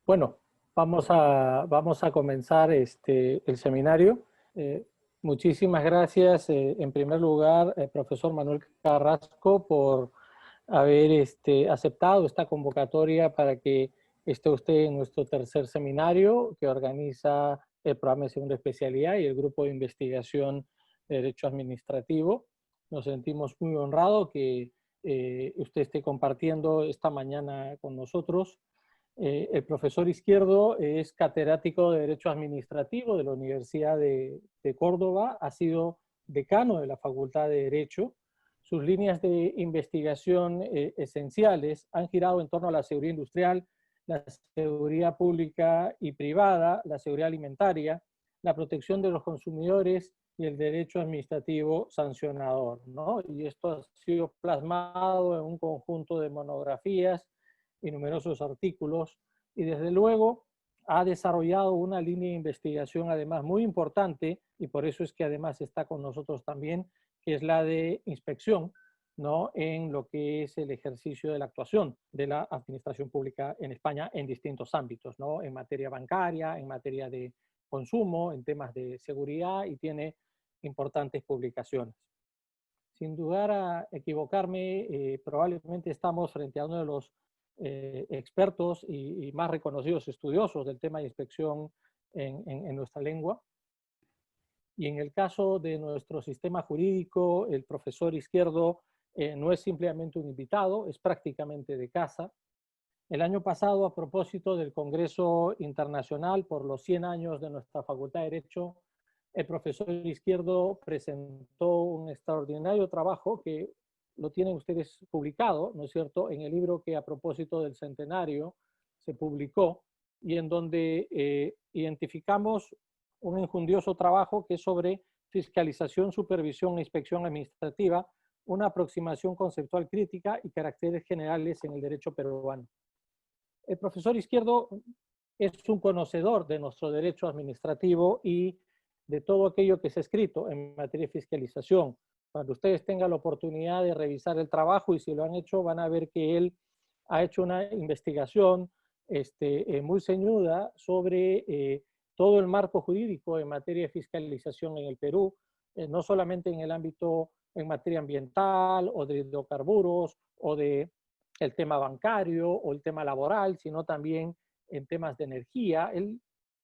Bueno, vamos a comenzar el seminario. Eh, Muchísimas gracias, en primer lugar, profesor Manuel Carrasco, por haber aceptado esta convocatoria para que esté usted en nuestro tercer seminario que organiza el programa de segunda especialidad y el grupo de investigación de Derecho Administrativo. Nos sentimos muy honrados que usted esté compartiendo esta mañana con nosotros. El profesor Izquierdo es catedrático de Derecho Administrativo de la Universidad de Córdoba, ha sido decano de la Facultad de Derecho. Sus líneas de investigación esenciales han girado en torno a la seguridad industrial, la seguridad pública y privada, la seguridad alimentaria, la protección de los consumidores y el derecho administrativo sancionador, ¿no? Y esto ha sido plasmado en un conjunto de monografías y numerosos artículos, y desde luego ha desarrollado una línea de investigación además muy importante, y por eso es que además está con nosotros también, que es la de inspección, ¿no?, en lo que es el ejercicio de la actuación de la administración pública en España en distintos ámbitos, ¿no?, en materia bancaria, en materia de consumo, en temas de seguridad, y tiene importantes publicaciones. Sin dudar a equivocarme, probablemente estamos frente a uno de los expertos y más reconocidos estudiosos del tema de inspección en nuestra lengua. Y en el caso de nuestro sistema jurídico, el profesor Izquierdo no es simplemente un invitado, es prácticamente de casa. El año pasado, a propósito del Congreso Internacional por los 100 años de nuestra Facultad de Derecho, el profesor Izquierdo presentó un extraordinario trabajo que lo tienen ustedes publicado, ¿no es cierto?, en el libro que a propósito del centenario se publicó, y en donde identificamos un enjundioso trabajo que es sobre fiscalización, supervisión e inspección administrativa, una aproximación conceptual crítica y caracteres generales en el derecho peruano. El profesor Izquierdo es un conocedor de nuestro derecho administrativo y de todo aquello que se ha escrito en materia de fiscalización. Cuando ustedes tengan la oportunidad de revisar el trabajo, y si lo han hecho, van a ver que él ha hecho una investigación muy ceñuda sobre todo el marco jurídico en materia de fiscalización en el Perú, no solamente en el ámbito en materia ambiental o de hidrocarburos o de el tema bancario o el tema laboral, sino también en temas de energía. Él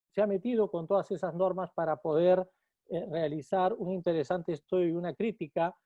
se ha metido con todas esas normas para poder realizar un interesante estudio y una crítica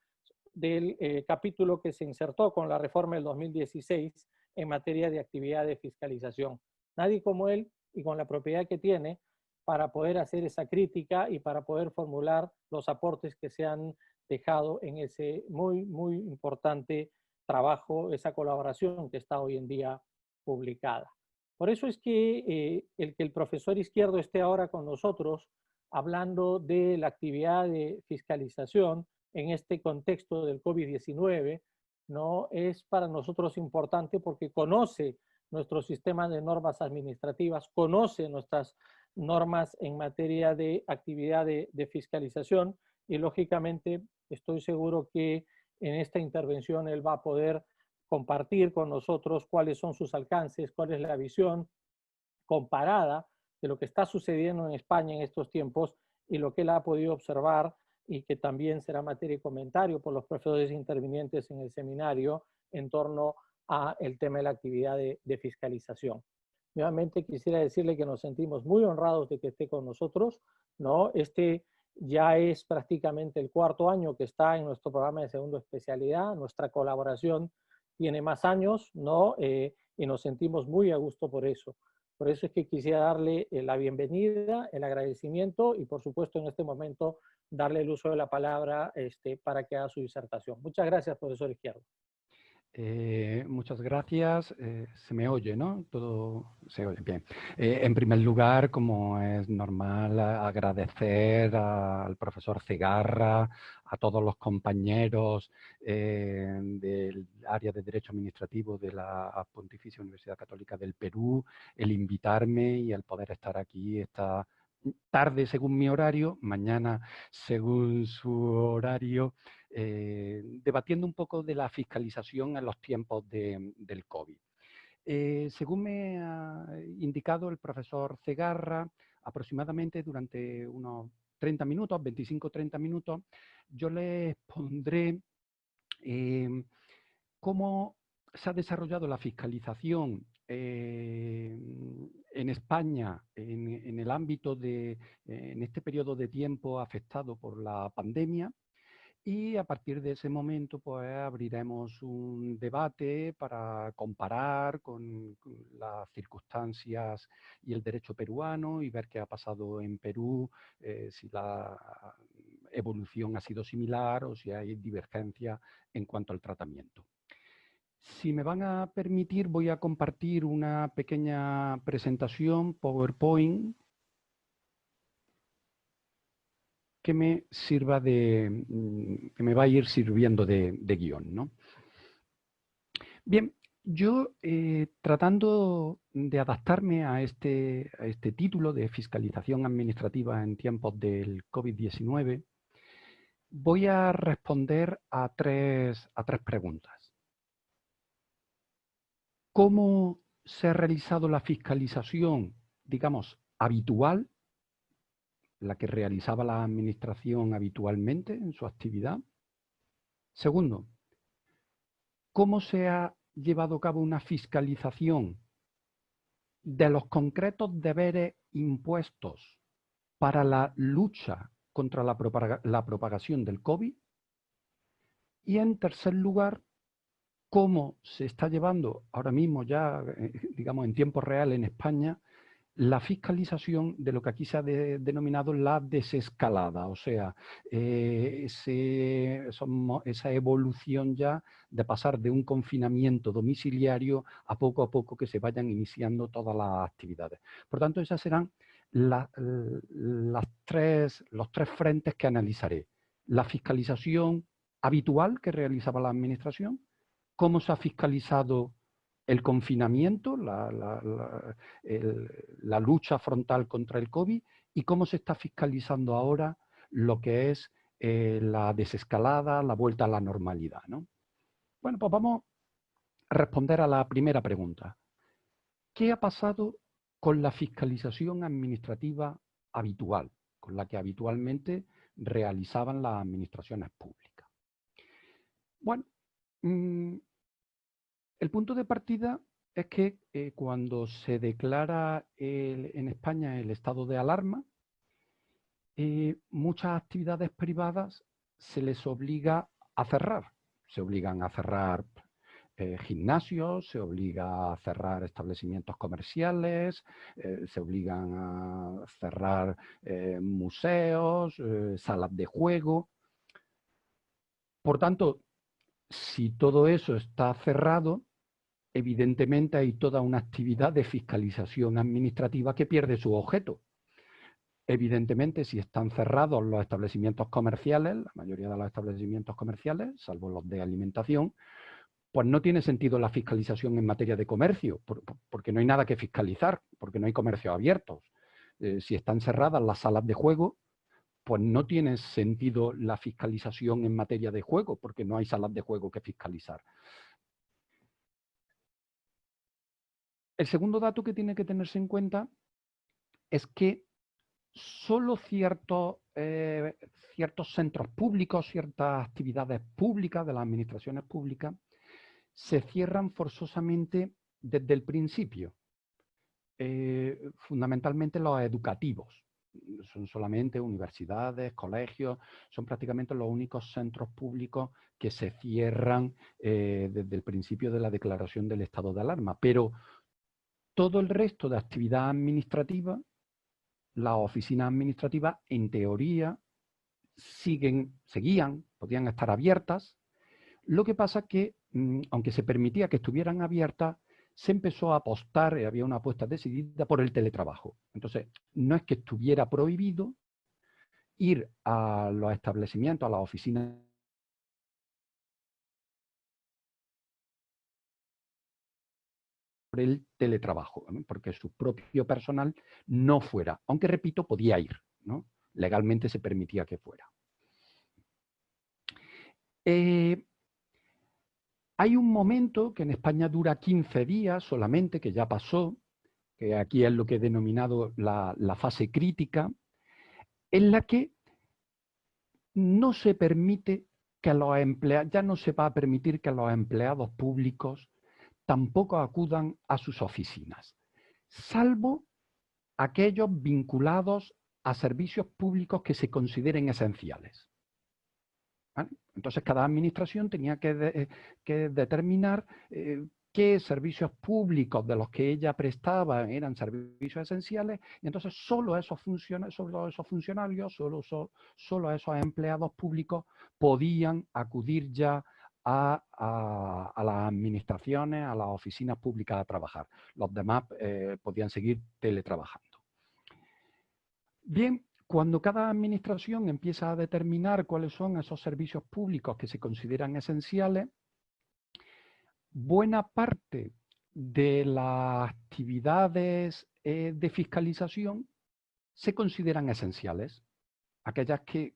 del capítulo que se insertó con la reforma del 2016 en materia de actividad de fiscalización. Nadie como él, y con la propiedad que tiene, para poder hacer esa crítica y para poder formular los aportes que se han dejado en ese muy, muy importante trabajo, esa colaboración que está hoy en día publicada. Por eso es que el profesor Izquierdo esté ahora con nosotros hablando de la actividad de fiscalización en este contexto del COVID-19, ¿no?, es para nosotros importante porque conoce nuestro sistema de normas administrativas, conoce nuestras normas en materia de actividad de fiscalización, y lógicamente estoy seguro que en esta intervención él va a poder compartir con nosotros cuáles son sus alcances, cuál es la visión comparada de lo que está sucediendo en España en estos tiempos y lo que él ha podido observar, y que también será materia de comentario por los profesores intervinientes en el seminario en torno a el tema de la actividad de fiscalización. Nuevamente quisiera decirle que nos sentimos muy honrados de que esté con nosotros, ¿no? Ya es prácticamente el cuarto año que está en nuestro programa de segunda especialidad. Nuestra colaboración tiene más años, ¿no? Y nos sentimos muy a gusto por eso. Por eso es que quisiera darle la bienvenida, el agradecimiento y, por supuesto, en este momento darle el uso de la palabra para que haga su disertación. Muchas gracias, profesor Izquierdo. Muchas gracias. Se me oye, ¿no? Todo se oye bien. En primer lugar, como es normal, agradecer al profesor Cegarra, a todos los compañeros del área de Derecho Administrativo de la Pontificia Universidad Católica del Perú, el invitarme y el poder estar aquí esta tarde según mi horario, mañana según su horario, debatiendo un poco de la fiscalización en los tiempos del COVID. Según me ha indicado el profesor Cegarra, aproximadamente durante unos 30 minutos, 25-30 minutos, yo les pondré cómo se ha desarrollado la fiscalización en España en el ámbito de, en este periodo de tiempo afectado por la pandemia. Y a partir de ese momento, pues abriremos un debate para comparar con las circunstancias y el derecho peruano y ver qué ha pasado en Perú, si la evolución ha sido similar o si hay divergencia en cuanto al tratamiento. Si me van a permitir, voy a compartir una pequeña presentación PowerPoint que me sirva de, que me va a ir sirviendo de guión, ¿no? Bien, yo tratando de adaptarme a este título de fiscalización administrativa en tiempos del COVID-19, voy a responder a tres preguntas. ¿Cómo se ha realizado la fiscalización, digamos, habitual, la que realizaba la administración habitualmente en su actividad? Segundo, ¿cómo se ha llevado a cabo una fiscalización de los concretos deberes impuestos para la lucha contra la propagación del COVID? Y en tercer lugar, ¿cómo se está llevando ahora mismo ya, digamos, en tiempo real en España, la fiscalización de lo que aquí se ha denominado la desescalada, o sea, esa evolución ya de pasar de un confinamiento domiciliario a poco que se vayan iniciando todas las actividades? Por tanto, esas serán los tres frentes que analizaré. La fiscalización habitual que realizaba la Administración, cómo se ha fiscalizado el confinamiento, la lucha frontal contra el COVID y cómo se está fiscalizando ahora lo que es la desescalada, la vuelta a la normalidad, ¿no? Bueno, pues vamos a responder a la primera pregunta. ¿Qué ha pasado con la fiscalización administrativa habitual, con la que habitualmente realizaban las administraciones públicas? Bueno, el punto de partida es que cuando se declara en España el estado de alarma, muchas actividades privadas se les obliga a cerrar. Se obligan a cerrar gimnasios, se obliga a cerrar establecimientos comerciales, se obligan a cerrar museos, salas de juego. Por tanto, si todo eso está cerrado, evidentemente hay toda una actividad de fiscalización administrativa que pierde su objeto. Evidentemente, si están cerrados los establecimientos comerciales, la mayoría de los establecimientos comerciales, salvo los de alimentación, pues no tiene sentido la fiscalización en materia de comercio, porque no hay nada que fiscalizar, porque no hay comercios abiertos. Si están cerradas las salas de juego, pues no tiene sentido la fiscalización en materia de juego, porque no hay salas de juego que fiscalizar. El segundo dato que tiene que tenerse en cuenta es que solo ciertos centros públicos, ciertas actividades públicas de las administraciones públicas se cierran forzosamente desde el principio. Fundamentalmente los educativos. Son solamente universidades, colegios, son prácticamente los únicos centros públicos que se cierran desde el principio de la declaración del estado de alarma. Pero todo el resto de actividad administrativa, las oficinas administrativas, en teoría, seguían, podían estar abiertas. Lo que pasa es que, aunque se permitía que estuvieran abiertas, se empezó a apostar, había una apuesta decidida por el teletrabajo. Entonces, no es que estuviera prohibido ir a los establecimientos, a las oficinas por el teletrabajo, ¿no? Porque su propio personal no fuera, aunque repito, podía ir, ¿no? Legalmente se permitía que fuera. Hay un momento que en España dura 15 días solamente, que ya pasó, que aquí es lo que he denominado la fase crítica, en la que no se permite que los empleados, ya no se va a permitir que los empleados públicos tampoco acudan a sus oficinas, salvo aquellos vinculados a servicios públicos que se consideren esenciales. ¿Vale? Entonces, cada administración tenía que determinar qué servicios públicos de los que ella prestaba eran servicios esenciales, y entonces solo esos funcionarios, solo esos empleados públicos podían acudir ya a las administraciones, a las oficinas públicas a trabajar. Los demás podían seguir teletrabajando. Bien, cuando cada administración empieza a determinar cuáles son esos servicios públicos que se consideran esenciales, buena parte de las actividades de fiscalización se consideran esenciales. Aquellas que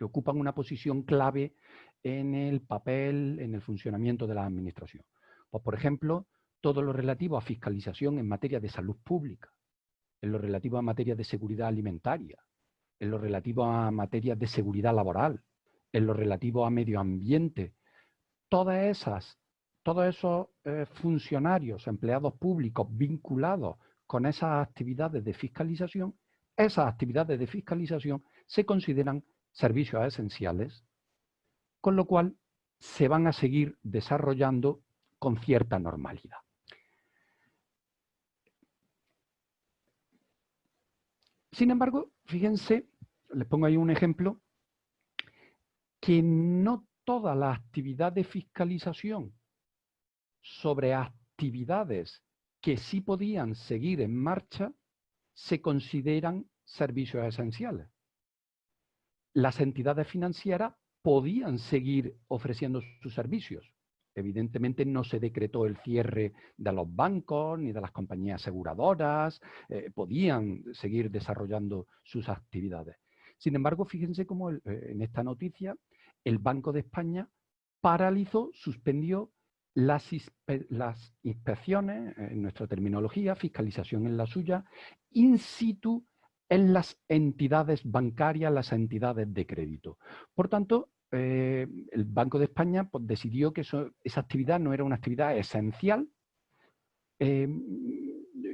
ocupan una posición clave en el papel, en el funcionamiento de la administración. Pues, por ejemplo, todo lo relativo a fiscalización en materia de salud pública, en lo relativo a materia de seguridad alimentaria, en lo relativo a materias de seguridad laboral, en lo relativo a medio ambiente. Todos esos funcionarios, empleados públicos vinculados con esas actividades de fiscalización, se consideran servicios esenciales, con lo cual se van a seguir desarrollando con cierta normalidad. Sin embargo, fíjense, les pongo ahí un ejemplo, que no toda la actividad de fiscalización sobre actividades que sí podían seguir en marcha se consideran servicios esenciales. Las entidades financieras podían seguir ofreciendo sus servicios. Evidentemente no se decretó el cierre de los bancos ni de las compañías aseguradoras, podían seguir desarrollando sus actividades. Sin embargo, fíjense cómo en esta noticia el Banco de España paralizó, suspendió las inspecciones, en nuestra terminología, fiscalización en la suya, in situ en las entidades bancarias, las entidades de crédito. Por tanto, el Banco de España pues, decidió que esa actividad no era una actividad esencial.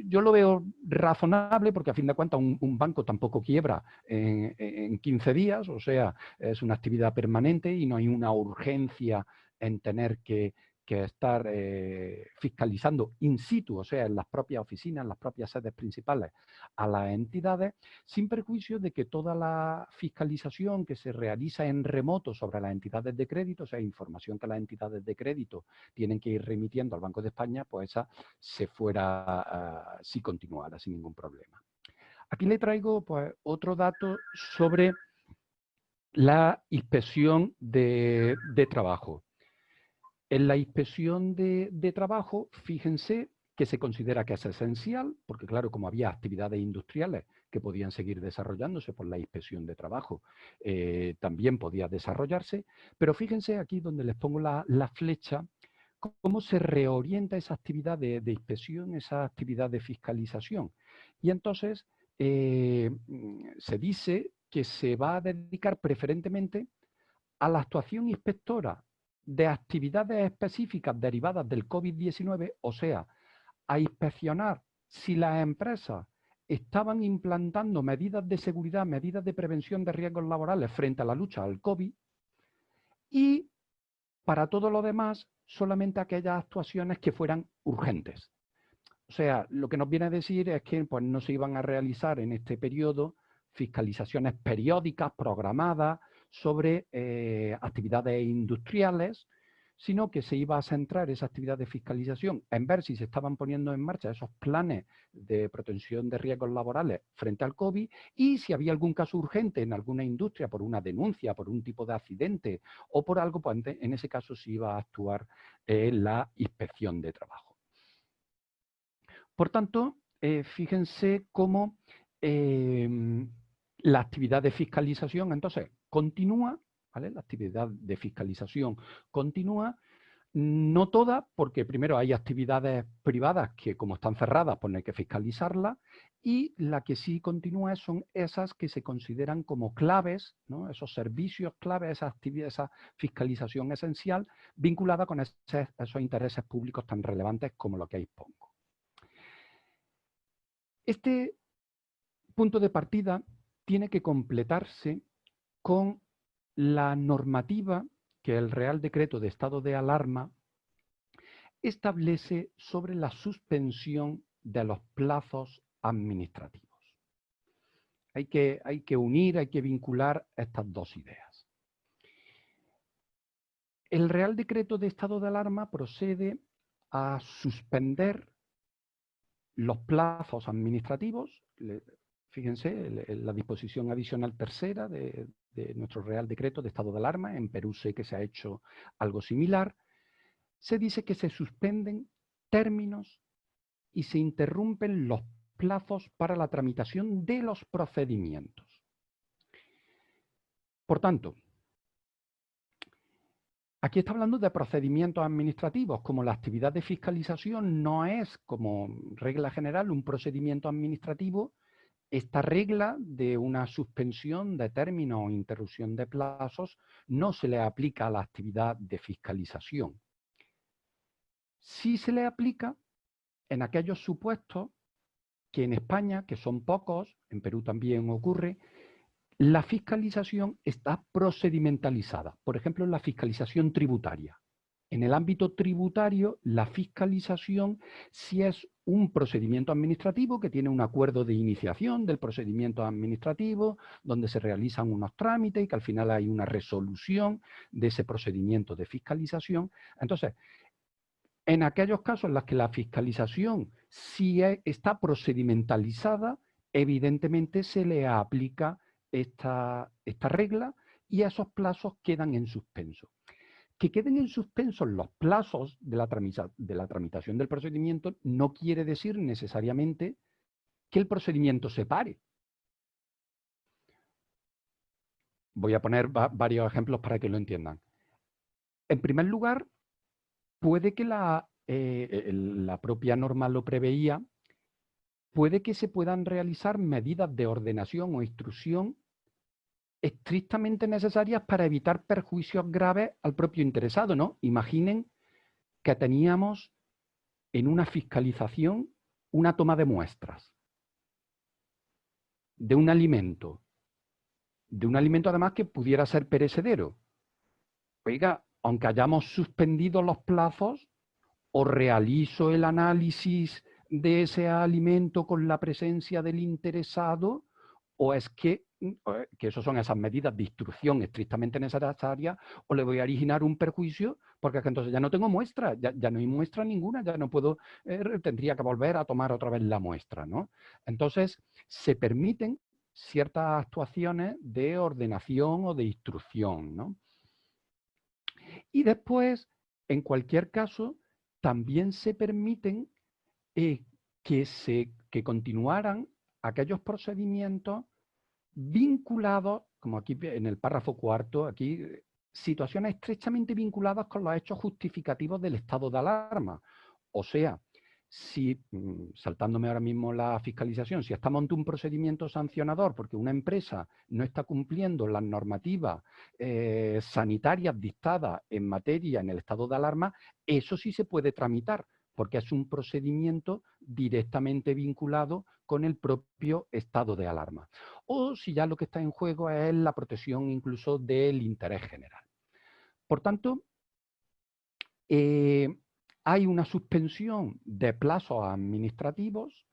Yo lo veo razonable porque a fin de cuentas un banco tampoco quiebra en 15 días, o sea, es una actividad permanente y no hay una urgencia en tener que estar fiscalizando in situ, o sea, en las propias oficinas, en las propias sedes principales a las entidades, sin perjuicio de que toda la fiscalización que se realiza en remoto sobre las entidades de crédito, o sea, información que las entidades de crédito tienen que ir remitiendo al Banco de España, pues esa si continuara sin ningún problema. Aquí le traigo pues, otro dato sobre la inspección de trabajo. En la inspección de trabajo, fíjense que se considera que es esencial, porque claro, como había actividades industriales que podían seguir desarrollándose por la inspección de trabajo, también podía desarrollarse, pero fíjense aquí donde les pongo la flecha, cómo se reorienta esa actividad de inspección, esa actividad de fiscalización. Y entonces se dice que se va a dedicar preferentemente a la actuación inspectora de actividades específicas derivadas del COVID-19, o sea, a inspeccionar si las empresas estaban implantando medidas de seguridad, medidas de prevención de riesgos laborales frente a la lucha al COVID, y para todo lo demás, solamente aquellas actuaciones que fueran urgentes. O sea, lo que nos viene a decir es que pues, no se iban a realizar en este periodo fiscalizaciones periódicas, programadas, sobre actividades industriales, sino que se iba a centrar esa actividad de fiscalización en ver si se estaban poniendo en marcha esos planes de protección de riesgos laborales frente al COVID y si había algún caso urgente en alguna industria por una denuncia, por un tipo de accidente o por algo, pues en ese caso se iba a actuar la inspección de trabajo. Por tanto, fíjense cómo la actividad de fiscalización entonces continúa ¿vale? La actividad de fiscalización continúa. No todas, porque primero hay actividades privadas que como están cerradas, pues no hay que fiscalizarlas, y la que sí continúa son esas que se consideran como claves, ¿no? Esos servicios claves, esa actividad, esa fiscalización esencial vinculada con esos intereses públicos tan relevantes como lo que ahí pongo. Este punto de partida tiene que completarse con la normativa que el Real Decreto de Estado de Alarma establece sobre la suspensión de los plazos administrativos. Hay que unir, hay que vincular estas dos ideas. El Real Decreto de Estado de Alarma procede a suspender los plazos administrativos. Fíjense, la disposición adicional tercera de nuestro Real Decreto de Estado de Alarma, en Perú sé que se ha hecho algo similar, se dice que se suspenden términos y se interrumpen los plazos para la tramitación de los procedimientos. Por tanto, aquí está hablando de procedimientos administrativos, como la actividad de fiscalización no es, como regla general, un procedimiento administrativo. Esta regla de una suspensión de términos o interrupción de plazos no se le aplica a la actividad de fiscalización. Sí se le aplica en aquellos supuestos que en España, que son pocos, en Perú también ocurre, la fiscalización está procedimentalizada. Por ejemplo, la fiscalización tributaria. En el ámbito tributario, la fiscalización sí es un procedimiento administrativo que tiene un acuerdo de iniciación del procedimiento administrativo, donde se realizan unos trámites y que al final hay una resolución de ese procedimiento de fiscalización. Entonces, en aquellos casos en los que la fiscalización sí está procedimentalizada, evidentemente se le aplica esta regla y esos plazos quedan en suspenso. Que queden en suspenso los plazos de la tramitación del procedimiento no quiere decir necesariamente que el procedimiento se pare. Voy a poner varios ejemplos para que lo entiendan. En primer lugar, puede que la propia norma lo preveía, puede que se puedan realizar medidas de ordenación o instrucción estrictamente necesarias para evitar perjuicios graves al propio interesado, ¿no? Imaginen que teníamos en una fiscalización una toma de muestras de un alimento además que pudiera ser perecedero. Oiga, aunque hayamos suspendido los plazos, o realizo el análisis de ese alimento con la presencia del interesado, o es que eso son esas medidas de instrucción estrictamente necesarias, o le voy a originar un perjuicio, porque es que entonces ya no tengo muestra, ya no hay muestra ninguna, ya no puedo, tendría que volver a tomar otra vez la muestra, ¿no? Entonces, se permiten ciertas actuaciones de ordenación o de instrucción, ¿no? Y después, en cualquier caso, también se permiten que continuaran aquellos procedimientos vinculados, como aquí en el párrafo cuarto, aquí situaciones estrechamente vinculadas con los hechos justificativos del estado de alarma. O sea, si, saltándome ahora mismo la fiscalización, si estamos ante un procedimiento sancionador porque una empresa no está cumpliendo las normativas sanitarias dictadas en materia en el estado de alarma, eso sí se puede tramitar, porque es un procedimiento directamente vinculado con el propio estado de alarma. O si ya lo que está en juego es la protección incluso del interés general. Por tanto, hay una suspensión de plazos administrativos,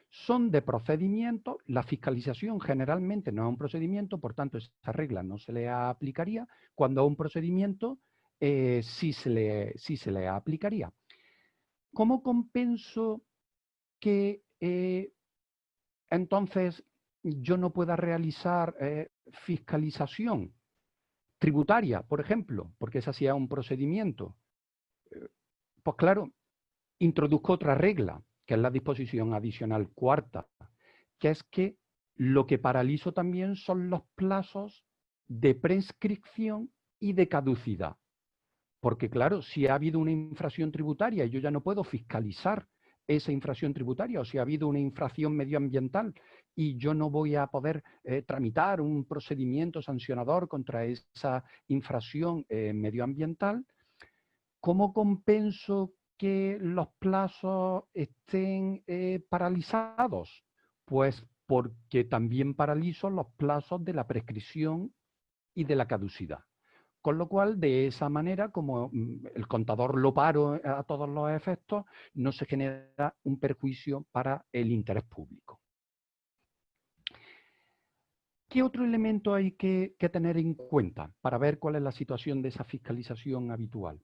son de procedimientos, la fiscalización generalmente no es un procedimiento, por tanto esa regla no se le aplicaría, cuando a un procedimiento sí se le aplicaría. ¿Cómo compenso que entonces yo no pueda realizar fiscalización tributaria, por ejemplo, porque esa sí es un procedimiento? Pues claro, introduzco otra regla, que es la disposición adicional cuarta, que es que lo que paralizo también son los plazos de prescripción y de caducidad. Porque claro, si ha habido una infracción tributaria y yo ya no puedo fiscalizar esa infracción tributaria, o si ha habido una infracción medioambiental y yo no voy a poder tramitar un procedimiento sancionador contra esa infracción medioambiental, ¿cómo compenso que los plazos estén paralizados? Pues porque también paralizo los plazos de la prescripción y de la caducidad. Con lo cual, de esa manera, como el contador lo paro a todos los efectos, no se genera un perjuicio para el interés público. ¿Qué otro elemento hay que tener en cuenta para ver cuál es la situación de esa fiscalización habitual?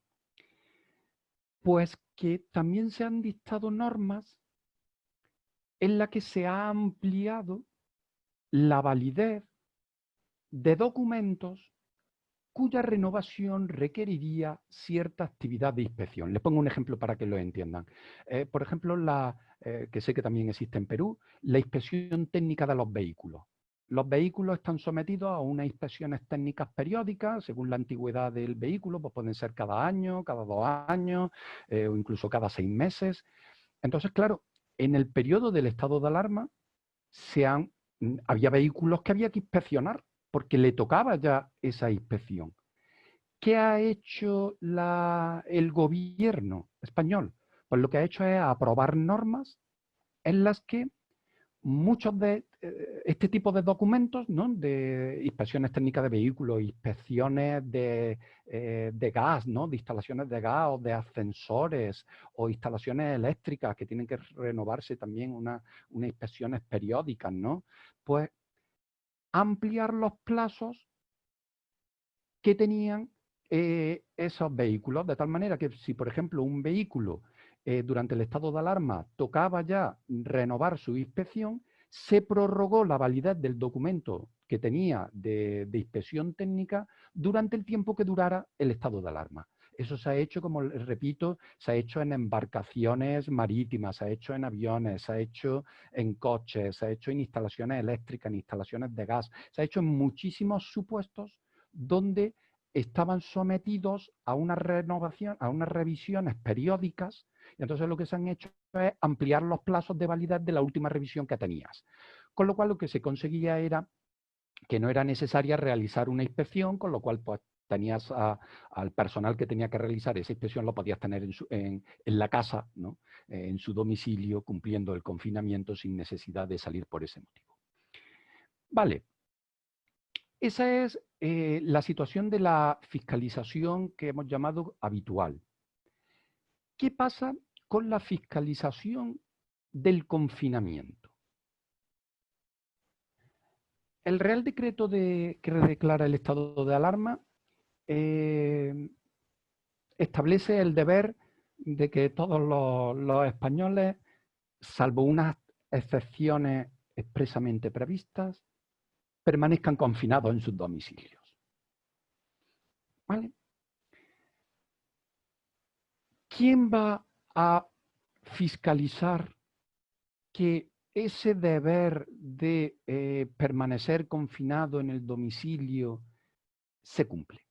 Pues que también se han dictado normas en las que se ha ampliado la validez de documentos cuya renovación requeriría cierta actividad de inspección. Les pongo un ejemplo para que lo entiendan. Por ejemplo, que sé que también existe en Perú, la inspección técnica de los vehículos. Los vehículos están sometidos a unas inspecciones técnicas periódicas, según la antigüedad del vehículo, pues pueden ser cada año, cada 2 años, o incluso cada 6 meses. Entonces, claro, en el periodo del estado de alarma había vehículos que había que inspeccionar porque le tocaba ya esa inspección. ¿Qué ha hecho el gobierno español? Pues lo que ha hecho es aprobar normas en las que muchos de este tipo de documentos, ¿no?, de inspecciones técnicas de vehículos, inspecciones de gas, ¿no?, de instalaciones de gas o de ascensores o instalaciones eléctricas que tienen que renovarse también unas inspecciones periódicas, ¿no? Pues ampliar los plazos que tenían esos vehículos, de tal manera que si, por ejemplo, un vehículo durante el estado de alarma tocaba ya renovar su inspección, se prorrogó la validez del documento que tenía de inspección técnica durante el tiempo que durara el estado de alarma. Eso se ha hecho, como les repito, se ha hecho en embarcaciones marítimas, se ha hecho en aviones, se ha hecho en coches, se ha hecho en instalaciones eléctricas, en instalaciones de gas, se ha hecho en muchísimos supuestos donde estaban sometidos a una renovación, a unas revisiones periódicas, y entonces lo que se han hecho es ampliar los plazos de validez de la última revisión que tenías. Con lo cual lo que se conseguía era que no era necesaria realizar una inspección, con lo cual pues tenías al personal que tenía que realizar esa inspección, lo podías tener en la casa, ¿no?, en su domicilio, cumpliendo el confinamiento sin necesidad de salir por ese motivo. Vale. Esa es la situación de la fiscalización que hemos llamado habitual. ¿Qué pasa con la fiscalización del confinamiento? El Real Decreto que declara el estado de alarma establece el deber de que todos los españoles, salvo unas excepciones expresamente previstas, permanezcan confinados en sus domicilios. ¿Vale? ¿Quién va a fiscalizar que ese deber de permanecer confinado en el domicilio se cumple?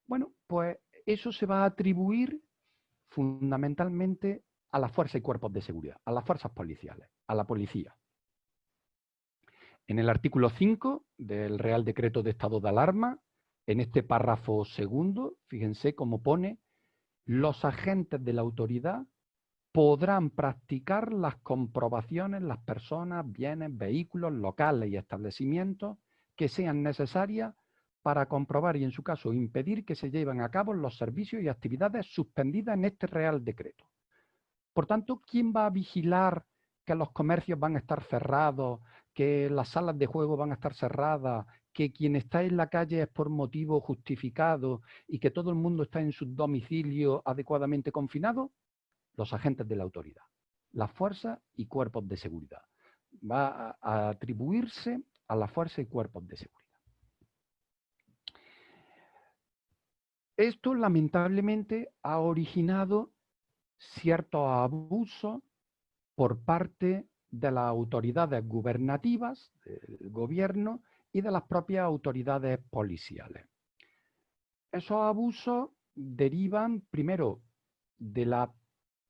Bueno, pues eso se va a atribuir fundamentalmente a las fuerzas y cuerpos de seguridad, a las fuerzas policiales, a la policía. En el artículo 5 del Real Decreto de Estado de Alarma, en este párrafo segundo, fíjense cómo pone: los agentes de la autoridad podrán practicar las comprobaciones, las personas, bienes, vehículos, locales y establecimientos que sean necesarias para comprobar y, en su caso, impedir que se lleven a cabo los servicios y actividades suspendidas en este Real Decreto. Por tanto, ¿quién va a vigilar que los comercios van a estar cerrados, que las salas de juego van a estar cerradas, que quien está en la calle es por motivo justificado y que todo el mundo está en su domicilio adecuadamente confinado? Los agentes de la autoridad, las fuerzas y cuerpos de seguridad. Va a atribuirse a las fuerzas y cuerpos de seguridad. Esto, lamentablemente, ha originado ciertos abusos por parte de las autoridades gubernativas, del gobierno, y de las propias autoridades policiales. Esos abusos derivan, primero, de la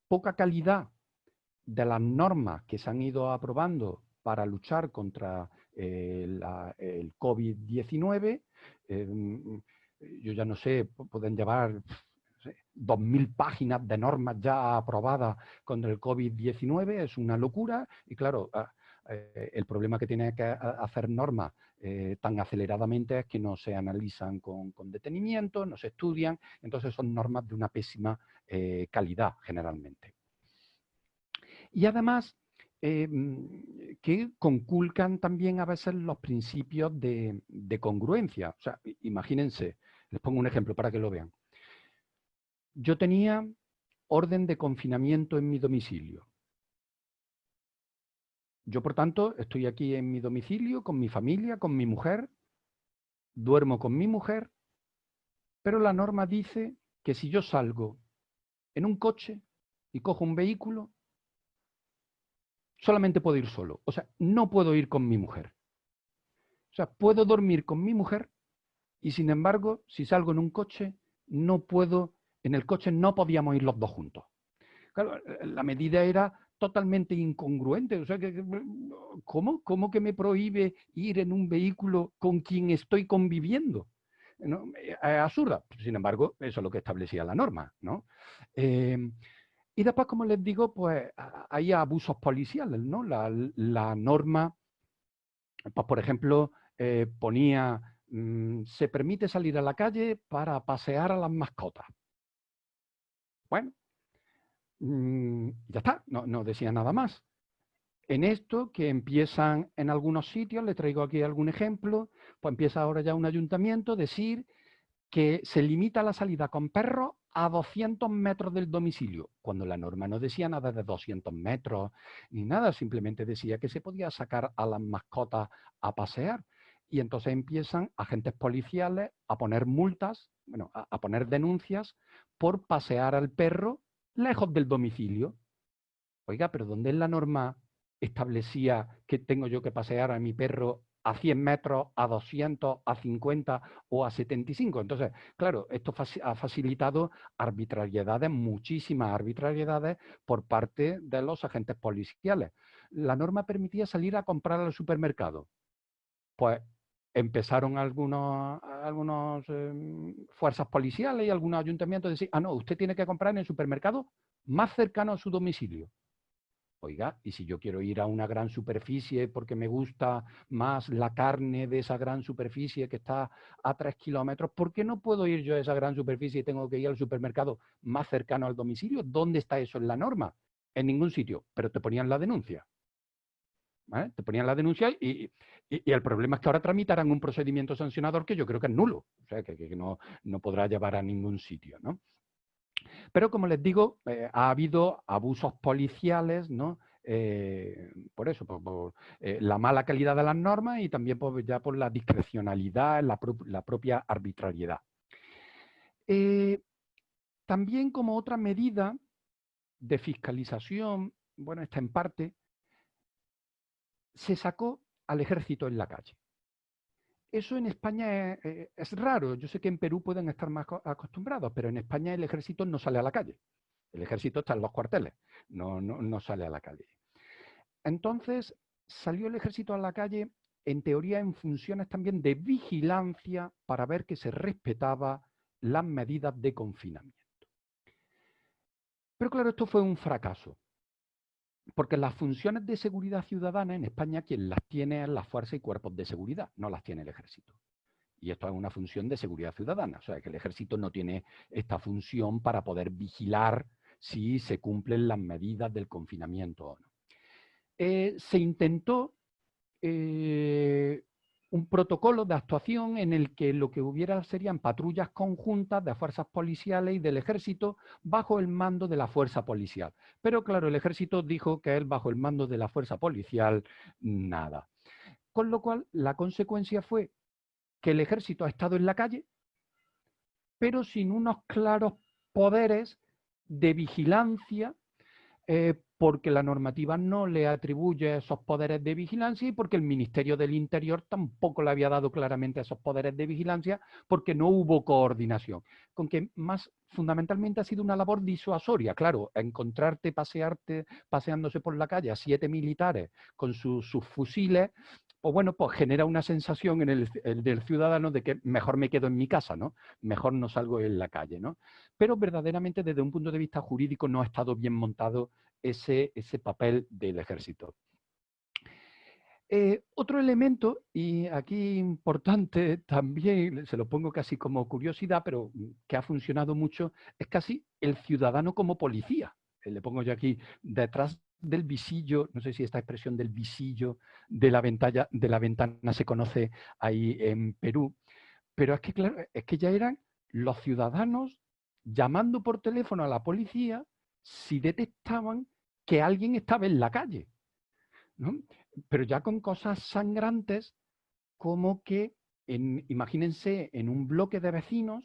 poca calidad de las normas que se han ido aprobando para luchar contra el COVID-19. Yo ya no sé, pueden llevar 2000 páginas de normas ya aprobadas contra el COVID-19, es una locura. Y claro, el problema que tiene que hacer normas tan aceleradamente es que no se analizan con detenimiento, no se estudian, entonces son normas de una pésima calidad generalmente. Y además, que conculcan también a veces los principios de congruencia. O sea, imagínense, les pongo un ejemplo para que lo vean. Yo tenía orden de confinamiento en mi domicilio. Yo, por tanto, estoy aquí en mi domicilio, con mi familia, con mi mujer, duermo con mi mujer, pero la norma dice que si yo salgo en un coche y cojo un vehículo, solamente puedo ir solo. O sea, no puedo ir con mi mujer. O sea, puedo dormir con mi mujer y, sin embargo, si salgo en un coche, no puedo, en el coche no podíamos ir los dos juntos. Claro, la medida era totalmente incongruente. O sea, ¿cómo que me prohíbe ir en un vehículo con quien estoy conviviendo? ¿No? Es absurda. Sin embargo, eso es lo que establecía la norma, ¿no? Y después, como les digo, pues hay abusos policiales, ¿no? La norma, pues, por ejemplo, ponía, se permite salir a la calle para pasear a las mascotas. Bueno, ya está, no decía nada más. En esto, que empiezan en algunos sitios, le traigo aquí algún ejemplo, pues empieza ahora ya un ayuntamiento a decir que se limita la salida con perros a 200 metros del domicilio, cuando la norma no decía nada de 200 metros ni nada, simplemente decía que se podía sacar a las mascotas a pasear. Y entonces empiezan agentes policiales a poner multas, bueno, a poner denuncias por pasear al perro lejos del domicilio. Oiga, pero ¿dónde en la norma establecía que tengo yo que pasear a mi perro a 100 metros, a 200, a 50 o a 75? Entonces, claro, esto ha facilitado arbitrariedades, muchísimas arbitrariedades por parte de los agentes policiales. La norma permitía salir a comprar al supermercado. Pues empezaron algunos fuerzas policiales y algunos ayuntamientos a decir, no, usted tiene que comprar en el supermercado más cercano a su domicilio. Oiga, y si yo quiero ir a una gran superficie porque me gusta más la carne de esa gran superficie que está a 3 kilómetros, ¿por qué no puedo ir yo a esa gran superficie y tengo que ir al supermercado más cercano al domicilio? ¿Dónde está eso en la norma? En ningún sitio, pero te ponían la denuncia. ¿Vale? Te ponían la denuncia y el problema es que ahora tramitarán un procedimiento sancionador que yo creo que es nulo, o sea, que no podrá llevar a ningún sitio, ¿no? Pero, como les digo, ha habido abusos policiales, ¿no? Por eso, por la mala calidad de las normas y también ya por la discrecionalidad, la propia arbitrariedad. También, como otra medida de fiscalización, bueno, está en parte, se sacó al ejército en la calle. Eso en España es raro. Yo sé que en Perú pueden estar más acostumbrados, pero en España el ejército no sale a la calle. El ejército está en los cuarteles, no sale a la calle. Entonces, salió el ejército a la calle, en teoría, en funciones también de vigilancia para ver que se respetaba las medidas de confinamiento. Pero claro, esto fue un fracaso, porque las funciones de seguridad ciudadana en España, quien las tiene es las fuerzas y cuerpos de seguridad, no las tiene el ejército. Y esto es una función de seguridad ciudadana, o sea, que el ejército no tiene esta función para poder vigilar si se cumplen las medidas del confinamiento o no. Se intentó un protocolo de actuación en el que lo que hubiera serían patrullas conjuntas de fuerzas policiales y del ejército bajo el mando de la fuerza policial. Pero claro, el ejército dijo que él bajo el mando de la fuerza policial nada. Con lo cual, la consecuencia fue que el ejército ha estado en la calle, pero sin unos claros poderes de vigilancia porque la normativa no le atribuye esos poderes de vigilancia y porque el Ministerio del Interior tampoco le había dado claramente esos poderes de vigilancia porque no hubo coordinación. Con que más fundamentalmente ha sido una labor disuasoria. Claro, encontrarte paseándose por la calle a 7 militares con sus fusiles, pues bueno, pues genera una sensación en el del ciudadano de que mejor me quedo en mi casa, ¿no? Mejor no salgo en la calle, ¿no? Pero verdaderamente desde un punto de vista jurídico no ha estado bien montado ese papel del ejército. Otro elemento, y aquí importante también, se lo pongo casi como curiosidad, pero que ha funcionado mucho, es casi el ciudadano como policía. Le pongo yo aquí detrás del visillo, no sé si esta expresión del visillo de la ventana se conoce ahí en Perú, pero es que, claro, es que ya eran los ciudadanos llamando por teléfono a la policía si detectaban que alguien estaba en la calle, ¿no? Pero ya con cosas sangrantes como que, imagínense, en un bloque de vecinos,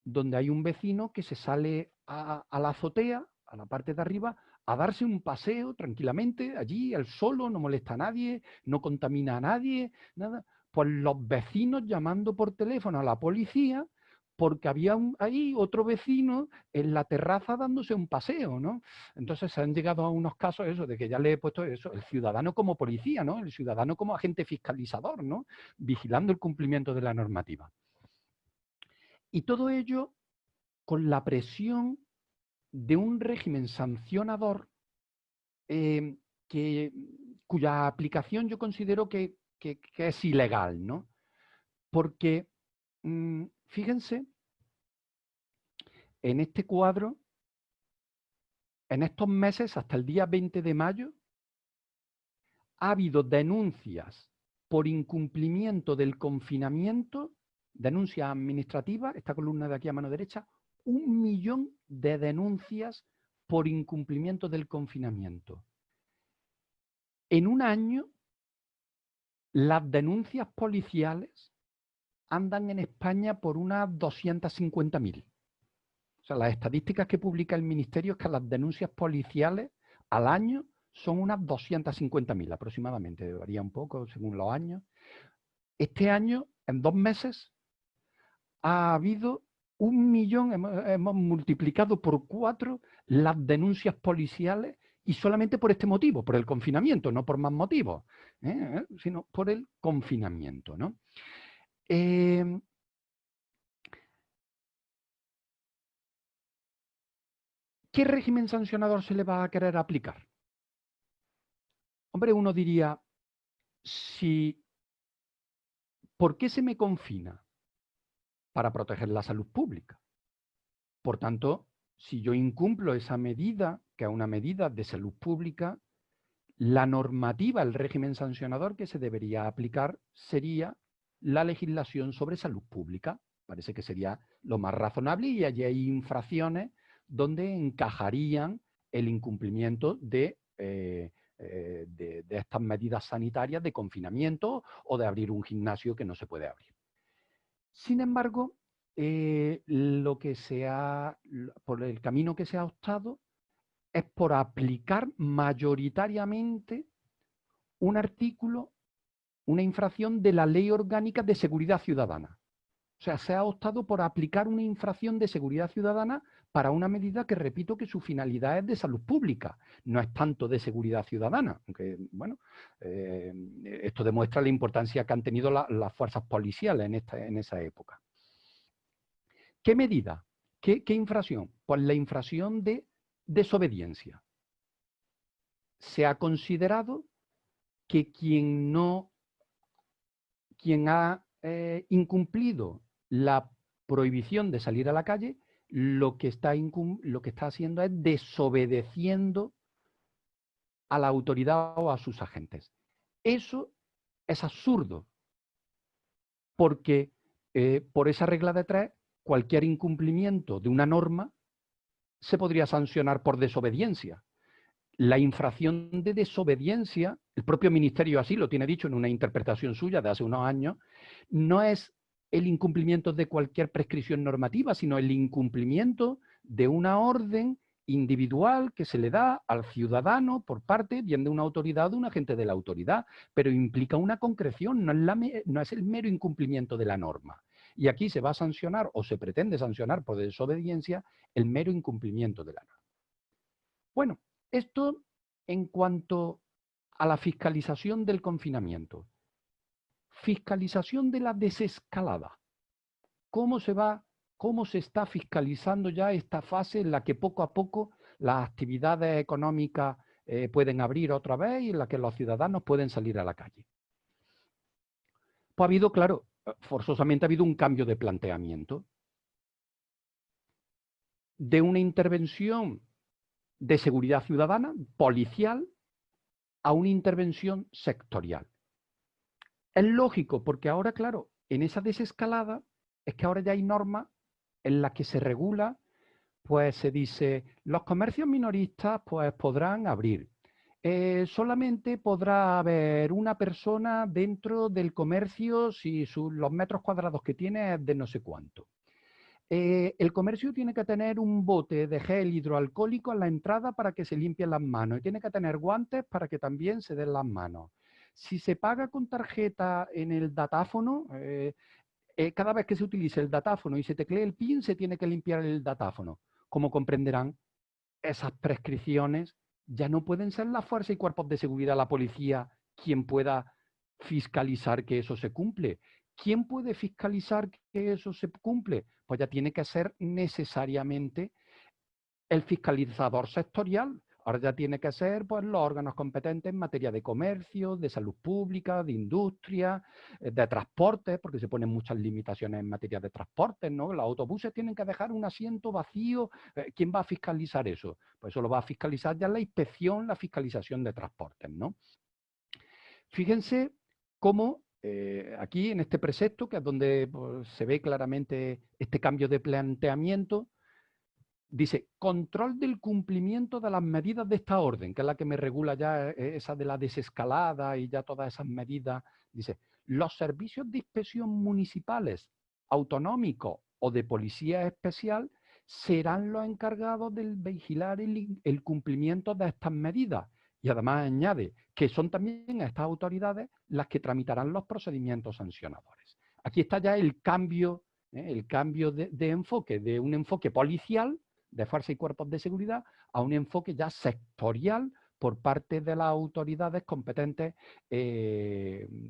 donde hay un vecino que se sale a la azotea, a la parte de arriba, a darse un paseo tranquilamente, allí, él solo, no molesta a nadie, no contamina a nadie, nada. Pues los vecinos llamando por teléfono a la policía porque había ahí otro vecino en la terraza dándose un paseo, ¿no? Entonces se han llegado a unos casos eso, de que ya le he puesto eso, el ciudadano como policía, ¿no? El ciudadano como agente fiscalizador, ¿no? Vigilando el cumplimiento de la normativa. Y todo ello con la presión de un régimen sancionador cuya aplicación yo considero que es ilegal, ¿no? Porque, fíjense, en este cuadro, en estos meses, hasta el día 20 de mayo, ha habido denuncias por incumplimiento del confinamiento, denuncias administrativas, esta columna de aquí a mano derecha, 1 millón de denuncias por incumplimiento del confinamiento. En un año, las denuncias policiales andan en España por unas 250.000. O sea, las estadísticas que publica el Ministerio es que las denuncias policiales al año son unas 250.000 aproximadamente, varía un poco según los años. Este año, en 2 meses, ha habido 1 millón, hemos multiplicado por 4 las denuncias policiales y solamente por este motivo, por el confinamiento, no por más motivos, sino por el confinamiento, ¿no? ¿Qué régimen sancionador se le va a querer aplicar? Hombre, uno diría, ¿por qué se me confina? Para proteger la salud pública. Por tanto, si yo incumplo esa medida, que es una medida de salud pública, la normativa, el régimen sancionador que se debería aplicar sería la legislación sobre salud pública. Parece que sería lo más razonable y allí hay infracciones donde encajarían el incumplimiento de estas medidas sanitarias de confinamiento o de abrir un gimnasio que no se puede abrir. Sin embargo, por el camino que se ha optado es por aplicar mayoritariamente un artículo, una infracción de la Ley Orgánica de Seguridad Ciudadana. O sea, se ha optado por aplicar una infracción de seguridad ciudadana para una medida que, repito, que su finalidad es de salud pública, no es tanto de seguridad ciudadana. Aunque, bueno, esto demuestra la importancia que han tenido las fuerzas policiales en esa época. ¿Qué medida? ¿Qué infracción? Pues la infracción de desobediencia. Se ha considerado que quien ha incumplido la prohibición de salir a la calle, lo que está haciendo es desobedeciendo a la autoridad o a sus agentes. Eso es absurdo, porque por esa regla de 3, cualquier incumplimiento de una norma se podría sancionar por desobediencia. La infracción de desobediencia, el propio Ministerio así lo tiene dicho en una interpretación suya de hace unos años, no es el incumplimiento de cualquier prescripción normativa, sino el incumplimiento de una orden individual que se le da al ciudadano por parte bien de una autoridad o de un agente de la autoridad, pero implica una concreción, no es el mero incumplimiento de la norma. Y aquí se va a sancionar o se pretende sancionar por desobediencia el mero incumplimiento de la norma. Bueno, esto en cuanto a la fiscalización del confinamiento. Fiscalización de la desescalada. ¿Cómo se está fiscalizando ya esta fase en la que poco a poco las actividades económicas pueden abrir otra vez y en la que los ciudadanos pueden salir a la calle? Pues ha habido, claro, forzosamente ha habido un cambio de planteamiento. De una intervención de seguridad ciudadana, policial, a una intervención sectorial. Es lógico, porque ahora, claro, en esa desescalada es que ahora ya hay normas en las que se regula, pues se dice, los comercios minoristas pues podrán abrir. Solamente podrá haber una persona dentro del comercio si los metros cuadrados que tiene es de no sé cuánto. El comercio tiene que tener un bote de gel hidroalcohólico en la entrada para que se limpien las manos y tiene que tener guantes para que también se den las manos. Si se paga con tarjeta en el datáfono, cada vez que se utilice el datáfono y se teclee el PIN, se tiene que limpiar el datáfono. Como comprenderán, esas prescripciones ya no pueden ser las fuerzas y cuerpos de seguridad, la policía, quien pueda fiscalizar que eso se cumple. ¿Quién puede fiscalizar que eso se cumple? Pues ya tiene que ser necesariamente el fiscalizador sectorial. Ahora ya tiene que ser pues, los órganos competentes en materia de comercio, de salud pública, de industria, de transporte, porque se ponen muchas limitaciones en materia de transporte, ¿no? Los autobuses tienen que dejar un asiento vacío. ¿Quién va a fiscalizar eso? Pues eso lo va a fiscalizar ya la inspección, la fiscalización de transportes, ¿no? Fíjense cómo aquí en este precepto, que es donde pues, se ve claramente este cambio de planteamiento, dice, control del cumplimiento de las medidas de esta orden, que es la que me regula ya esa de la desescalada y ya todas esas medidas. Dice, los servicios de inspección municipales, autonómicos o de policía especial serán los encargados de vigilar el cumplimiento de estas medidas. Y además añade que son también estas autoridades las que tramitarán los procedimientos sancionadores. Aquí está ya el cambio de enfoque, de un enfoque policial, de fuerzas y cuerpos de seguridad, a un enfoque ya sectorial por parte de las autoridades competentes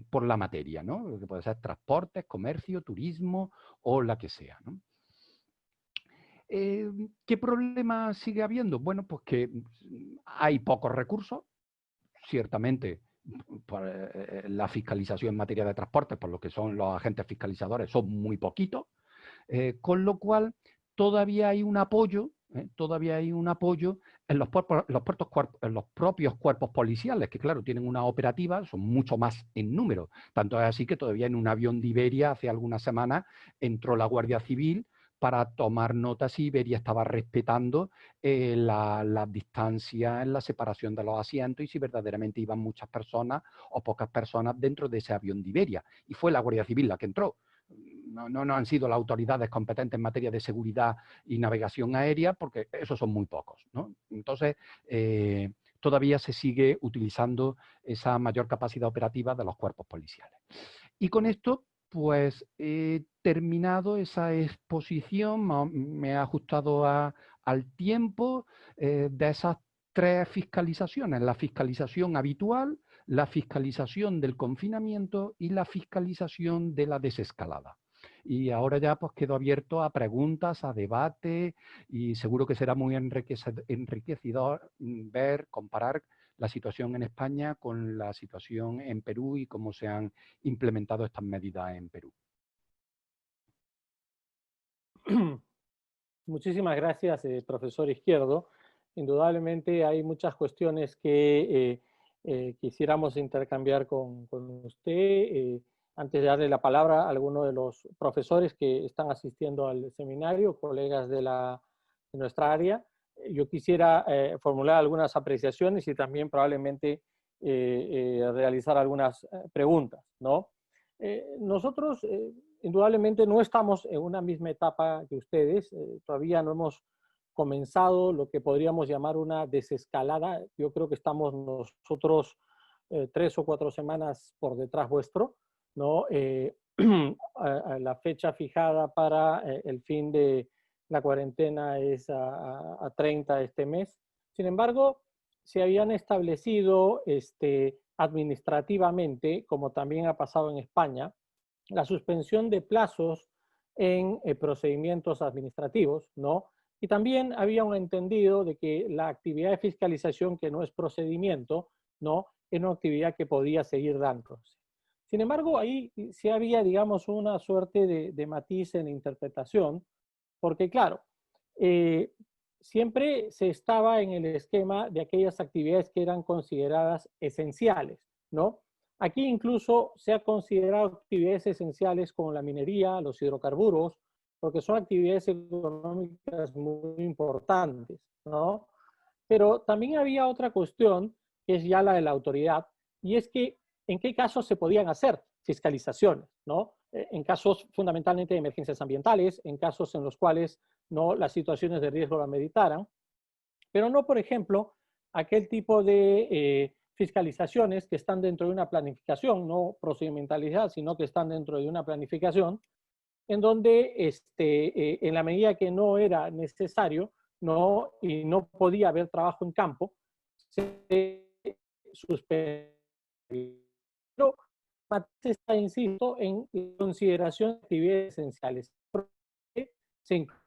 por la materia, ¿no? Que puede ser transportes, comercio, turismo o la que sea, ¿no? ¿Qué problema sigue habiendo? Bueno, pues que hay pocos recursos, ciertamente. La fiscalización en materia de transportes, por lo que son los agentes fiscalizadores, son muy poquitos, con lo cual todavía hay un apoyo en los propios cuerpos policiales, que claro, tienen una operativa, son mucho más en número. Tanto es así que todavía en un avión de Iberia hace algunas semanas entró la Guardia Civil para tomar nota si Iberia estaba respetando la distancia en la separación de los asientos y si verdaderamente iban muchas personas o pocas personas dentro de ese avión de Iberia. Y fue la Guardia Civil la que entró. No han sido las autoridades competentes en materia de seguridad y navegación aérea, porque esos son muy pocos, ¿no? Entonces, todavía se sigue utilizando esa mayor capacidad operativa de los cuerpos policiales. Y con esto, pues, he terminado esa exposición, me he ajustado al tiempo de esas 3 fiscalizaciones: la fiscalización habitual, la fiscalización del confinamiento y la fiscalización de la desescalada. Y ahora ya pues quedo abierto a preguntas, a debate y seguro que será muy enriquecedor comparar la situación en España con la situación en Perú y cómo se han implementado estas medidas en Perú. Muchísimas gracias, profesor Izquierdo. Indudablemente hay muchas cuestiones que quisiéramos intercambiar con usted. Antes de darle la palabra a alguno de los profesores que están asistiendo al seminario, colegas de nuestra área, yo quisiera formular algunas apreciaciones y también probablemente realizar algunas preguntas, ¿no? Nosotros indudablemente no estamos en una misma etapa que ustedes, todavía no hemos comenzado lo que podríamos llamar una desescalada. Yo creo que estamos nosotros 3 o 4 semanas por detrás vuestro, ¿no? A la fecha fijada para el fin de la cuarentena es a 30 este mes. Sin embargo, se habían establecido administrativamente, como también ha pasado en España, la suspensión de plazos en procedimientos administrativos, ¿no? Y también había un entendido de que la actividad de fiscalización, que no es procedimiento, ¿no? Es una actividad que podía seguir dándose. Sin embargo, ahí sí había, digamos, una suerte de matiz en la interpretación, porque claro, siempre se estaba en el esquema de aquellas actividades que eran consideradas esenciales, ¿no? Aquí incluso se ha considerado actividades esenciales como la minería, los hidrocarburos, porque son actividades económicas muy importantes, ¿no? Pero también había otra cuestión, que es ya la de la autoridad, y es que en qué casos se podían hacer fiscalizaciones, ¿no? En casos fundamentalmente de emergencias ambientales, en casos en los cuales no las situaciones de riesgo lo ameritaran, pero no, por ejemplo, aquel tipo de fiscalizaciones que están dentro de una planificación, no procedimentalizada, sino que están dentro de una planificación, en donde en la medida que no era necesario, no, y no podía haber trabajo en campo, se suspendió. Pero está, insisto, en consideración de actividades esenciales. Se incluyen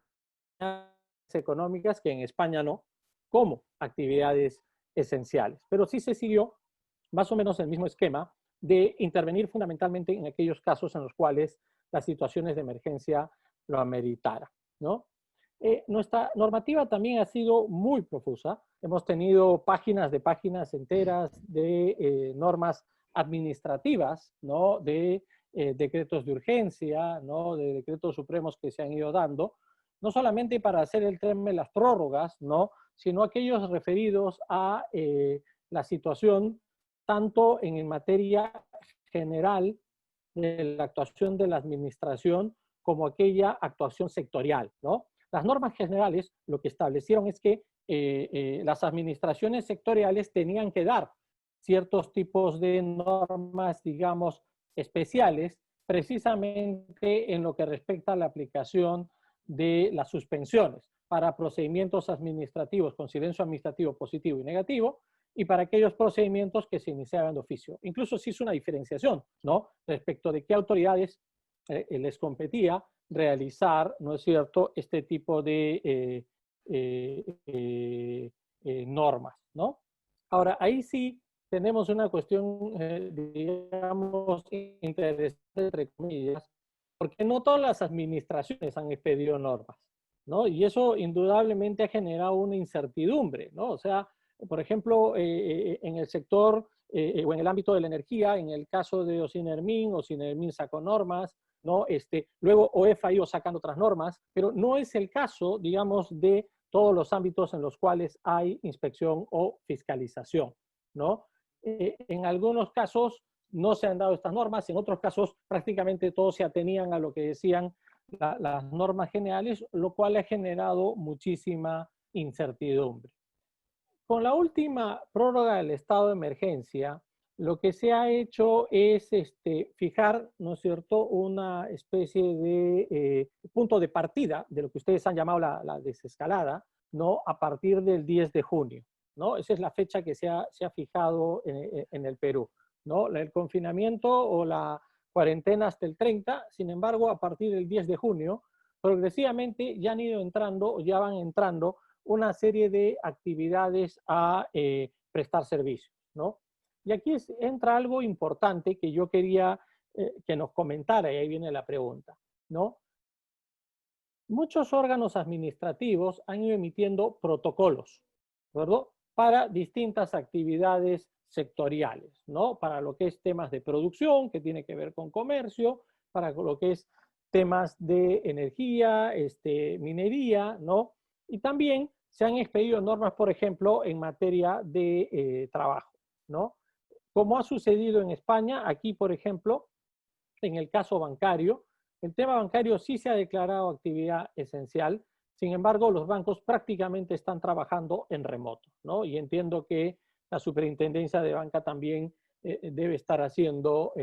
económicas que en España no, como actividades esenciales. Pero sí se siguió más o menos el mismo esquema de intervenir fundamentalmente en aquellos casos en los cuales las situaciones de emergencia lo ameritaran, ¿no? Nuestra normativa también ha sido muy profusa. Hemos tenido páginas de páginas enteras de normas administrativas, ¿no? De decretos de urgencia, ¿no? De decretos supremos que se han ido dando, no solamente para hacer el tema de las prórrogas, ¿no? Sino aquellos referidos a la situación tanto en materia general de la actuación de la administración como aquella actuación sectorial, ¿no? Las normas generales lo que establecieron es que las administraciones sectoriales tenían que dar ciertos tipos de normas, digamos, especiales, precisamente en lo que respecta a la aplicación de las suspensiones para procedimientos administrativos con silencio administrativo positivo y negativo, y para aquellos procedimientos que se iniciaban de oficio. Incluso se hizo una diferenciación, ¿no? Respecto de qué autoridades les competía realizar, ¿no es cierto?, este tipo de normas, ¿no? Ahora, ahí sí tenemos una cuestión, digamos, interesante, entre comillas, porque no todas las administraciones han expedido normas, ¿no? Y eso indudablemente ha generado una incertidumbre, ¿no? O sea, por ejemplo, en el sector o en el ámbito de la energía, en el caso de Ocinermin sacó normas, ¿no? Luego OEF ha ido sacando otras normas, pero no es el caso, digamos, de todos los ámbitos en los cuales hay inspección o fiscalización, ¿no? En algunos casos no se han dado estas normas, en otros casos prácticamente todos se atenían a lo que decían las normas generales, lo cual ha generado muchísima incertidumbre. Con la última prórroga del estado de emergencia, lo que se ha hecho es fijar, ¿no es cierto?, una especie de punto de partida de lo que ustedes han llamado la desescalada, ¿no?, a partir del 10 de junio, ¿no? Esa es la fecha que se ha fijado en el Perú, ¿no? El confinamiento o la cuarentena hasta el 30, sin embargo, a partir del 10 de junio, progresivamente ya han ido entrando, o ya van entrando una serie de actividades a prestar servicios, ¿no? Y aquí entra algo importante que yo quería que nos comentara, y ahí viene la pregunta, ¿no? Muchos órganos administrativos han ido emitiendo protocolos, ¿verdad?, para distintas actividades sectoriales, ¿no? Para lo que es temas de producción, que tiene que ver con comercio, para lo que es temas de energía, minería, ¿no? Y también se han expedido normas, por ejemplo, en materia de trabajo, ¿no? Como ha sucedido en España, aquí, por ejemplo, en el caso bancario, el tema bancario sí se ha declarado actividad esencial. Sin embargo, los bancos prácticamente están trabajando en remoto, ¿no? Y entiendo que la Superintendencia de Banca también debe estar haciendo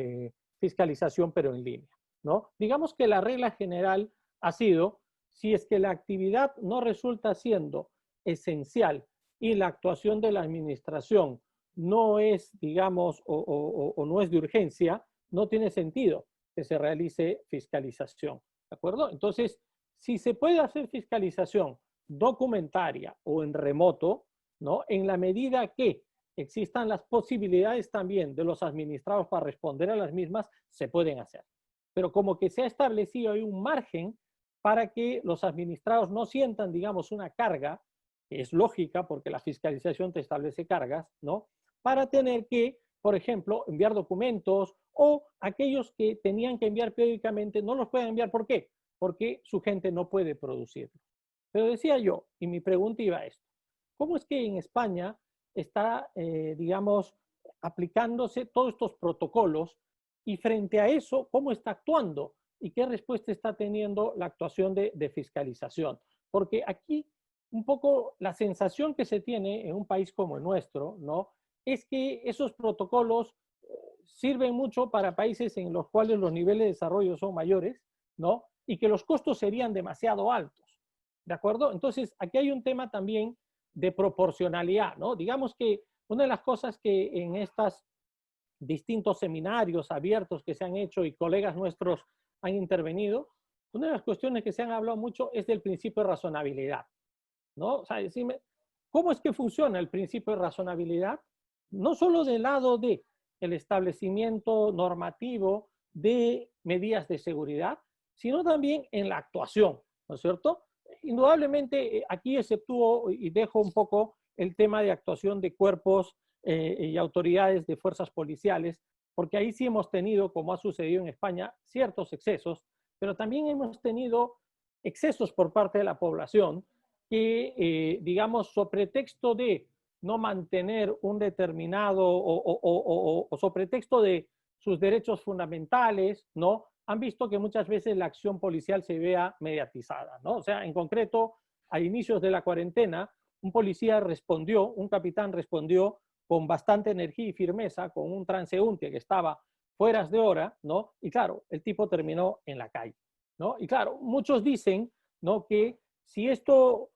fiscalización, pero en línea, ¿no? Digamos que la regla general ha sido, si es que la actividad no resulta siendo esencial y la actuación de la administración no es, digamos, o no es de urgencia, no tiene sentido que se realice fiscalización, ¿de acuerdo? Entonces, si se puede hacer fiscalización documentaria o en remoto, ¿no? En la medida que existan las posibilidades también de los administrados para responder a las mismas, se pueden hacer. Pero como que se ha establecido ahí un margen para que los administrados no sientan, digamos, una carga, que es lógica porque la fiscalización te establece cargas, ¿no? Para tener que, por ejemplo, enviar documentos o aquellos que tenían que enviar periódicamente no los pueden enviar. ¿Por qué? Porque su gente no puede producirlo. Pero decía yo, y mi pregunta iba a esto, ¿cómo es que en España está, digamos, aplicándose todos estos protocolos y frente a eso, cómo está actuando y qué respuesta está teniendo la actuación de fiscalización? Porque aquí un poco la sensación que se tiene en un país como el nuestro, ¿no? Es que esos protocolos sirven mucho para países en los cuales los niveles de desarrollo son mayores, ¿no? Y que los costos serían demasiado altos, ¿de acuerdo? Entonces, aquí hay un tema también de proporcionalidad, ¿no? Digamos que una de las cosas que en estos distintos seminarios abiertos que se han hecho y colegas nuestros han intervenido, una de las cuestiones que se han hablado mucho es del principio de razonabilidad, ¿no? O sea, decime, ¿cómo es que funciona el principio de razonabilidad? No solo del lado de el establecimiento normativo de medidas de seguridad, sino también en la actuación, ¿no es cierto? Indudablemente, aquí exceptúo y dejo un poco el tema de actuación de cuerpos y autoridades de fuerzas policiales, porque ahí sí hemos tenido, como ha sucedido en España, ciertos excesos, pero también hemos tenido excesos por parte de la población que, digamos, sobre pretexto de no mantener un determinado o sobre pretexto de sus derechos fundamentales, ¿no? Han visto que muchas veces la acción policial se vea mediatizada, ¿no? O sea, en concreto, a inicios de la cuarentena, un policía respondió, un capitán respondió con bastante energía y firmeza con un transeúnte que estaba fuera de hora, ¿no? Y claro, el tipo terminó en la calle, ¿no? Y claro, muchos dicen, ¿no? Que si esto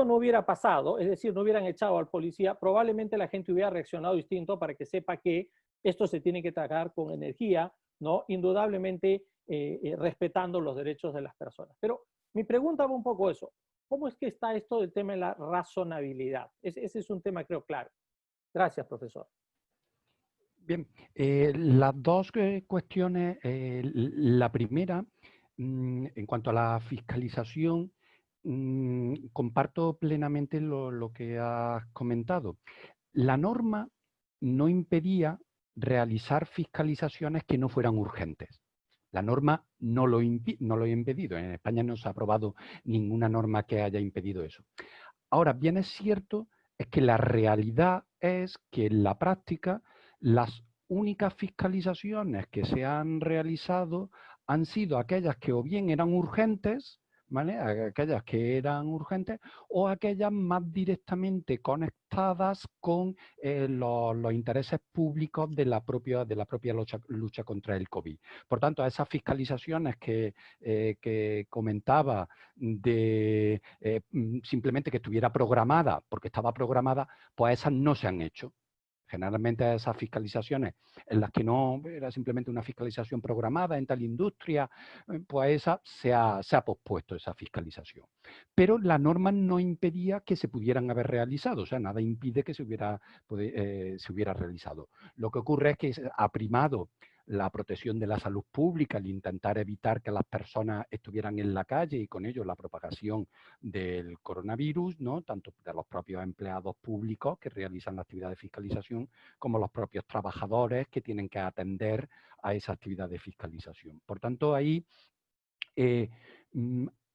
no hubiera pasado, es decir, no hubieran echado al policía, probablemente la gente hubiera reaccionado distinto para que sepa que esto se tiene que tratar con energía, ¿no? Indudablemente respetando los derechos de las personas. Pero mi pregunta va un poco eso. ¿Cómo es que está esto del tema de la razonabilidad? Ese es un tema, creo, claro. Gracias, profesor. Bien, las dos cuestiones, la primera, en cuanto a la fiscalización, comparto plenamente lo que has comentado. La norma no impedía realizar fiscalizaciones que no fueran urgentes. La norma no lo ha impedido. En España no se ha aprobado ninguna norma que haya impedido eso. Ahora, bien es cierto, es que la realidad es que en la práctica las únicas fiscalizaciones que se han realizado han sido aquellas que o bien eran urgentes, ¿vale? Aquellas que eran urgentes o aquellas más directamente conectadas con los intereses públicos de la propia lucha contra el COVID. Por tanto, esas fiscalizaciones que comentaba de simplemente que estuviera programada, porque estaba programada, pues esas no se han hecho. Generalmente esas fiscalizaciones en las que no era simplemente una fiscalización programada en tal industria, pues esa se ha pospuesto esa fiscalización. Pero la norma no impedía que se pudieran haber realizado, o sea, nada impide que se hubiera realizado. Lo que ocurre es que ha primado la protección de la salud pública, el intentar evitar que las personas estuvieran en la calle y con ello la propagación del coronavirus, ¿no? Tanto de los propios empleados públicos que realizan la actividad de fiscalización como los propios trabajadores que tienen que atender a esa actividad de fiscalización. Por tanto, ahí,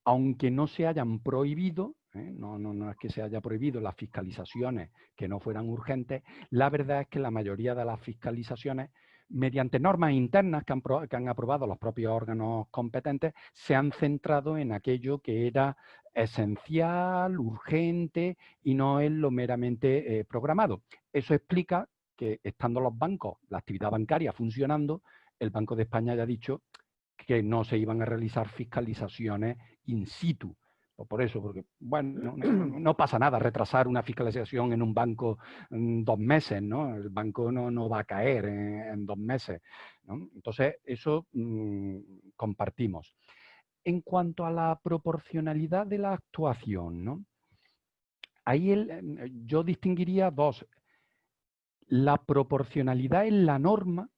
aunque no se hayan prohibido, no es que se haya prohibido las fiscalizaciones que no fueran urgentes, la verdad es que la mayoría de las fiscalizaciones mediante normas internas que han aprobado los propios órganos competentes, se han centrado en aquello que era esencial, urgente y no en lo meramente programado. Eso explica que, estando los bancos, la actividad bancaria funcionando, el Banco de España haya dicho que no se iban a realizar fiscalizaciones in situ. Por eso, porque, bueno, no pasa nada retrasar una fiscalización en un banco 2 meses, ¿no? El banco no va a caer en 2 meses, ¿no? Entonces, eso compartimos. En cuanto a la proporcionalidad de la actuación, ¿no? Ahí yo distinguiría dos. La proporcionalidad en la norma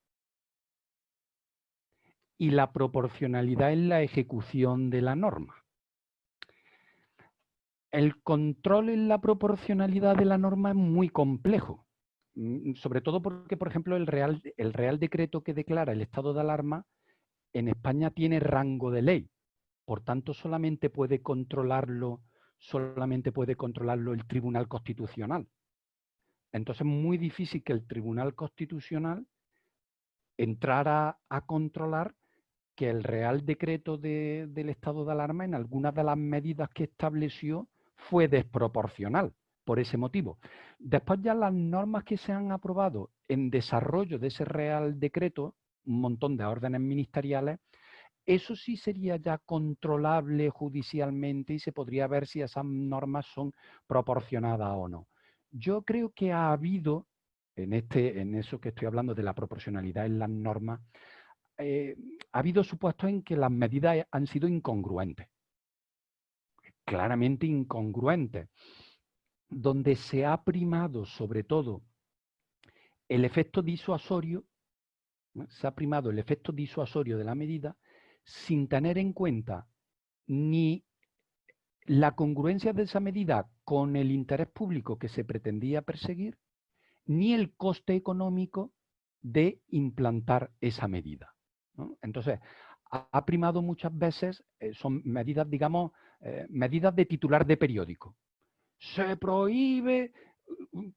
y la proporcionalidad en la ejecución de la norma. El control en la proporcionalidad de la norma es muy complejo, sobre todo porque, por ejemplo, el Real Decreto que declara el estado de alarma en España tiene rango de ley, por tanto solamente puede controlarlo el Tribunal Constitucional. Entonces es muy difícil que el Tribunal Constitucional entrara a controlar que el Real Decreto del estado de alarma en algunas de las medidas que estableció fue desproporcional por ese motivo. Después ya las normas que se han aprobado en desarrollo de ese Real Decreto, un montón de órdenes ministeriales, eso sí sería ya controlable judicialmente y se podría ver si esas normas son proporcionadas o no. Yo creo que ha habido, en eso que estoy hablando de la proporcionalidad en las normas, ha habido supuestos en que las medidas han sido incongruentes, claramente incongruentes, donde se ha primado sobre todo el efecto disuasorio, ¿no? Se ha primado el efecto disuasorio de la medida sin tener en cuenta ni la congruencia de esa medida con el interés público que se pretendía perseguir, ni el coste económico de implantar esa medida, ¿no? Entonces, ha primado muchas veces, son medidas, digamos, medidas de titular de periódico. Se prohíbe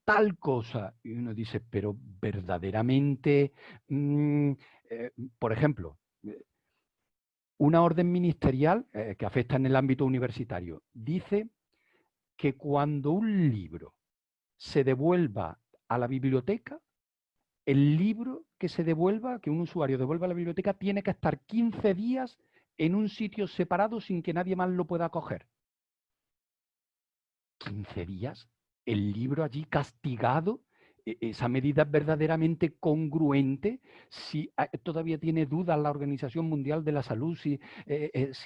tal cosa. Y uno dice, pero verdaderamente, por ejemplo, una orden ministerial que afecta en el ámbito universitario dice que cuando un libro se devuelva a la biblioteca, el libro que se devuelva, que un usuario devuelva a la biblioteca, tiene que estar 15 días en un sitio separado sin que nadie más lo pueda coger. 15 días, el libro allí castigado. Esa medida es verdaderamente congruente. Si todavía tiene dudas la Organización Mundial de la Salud si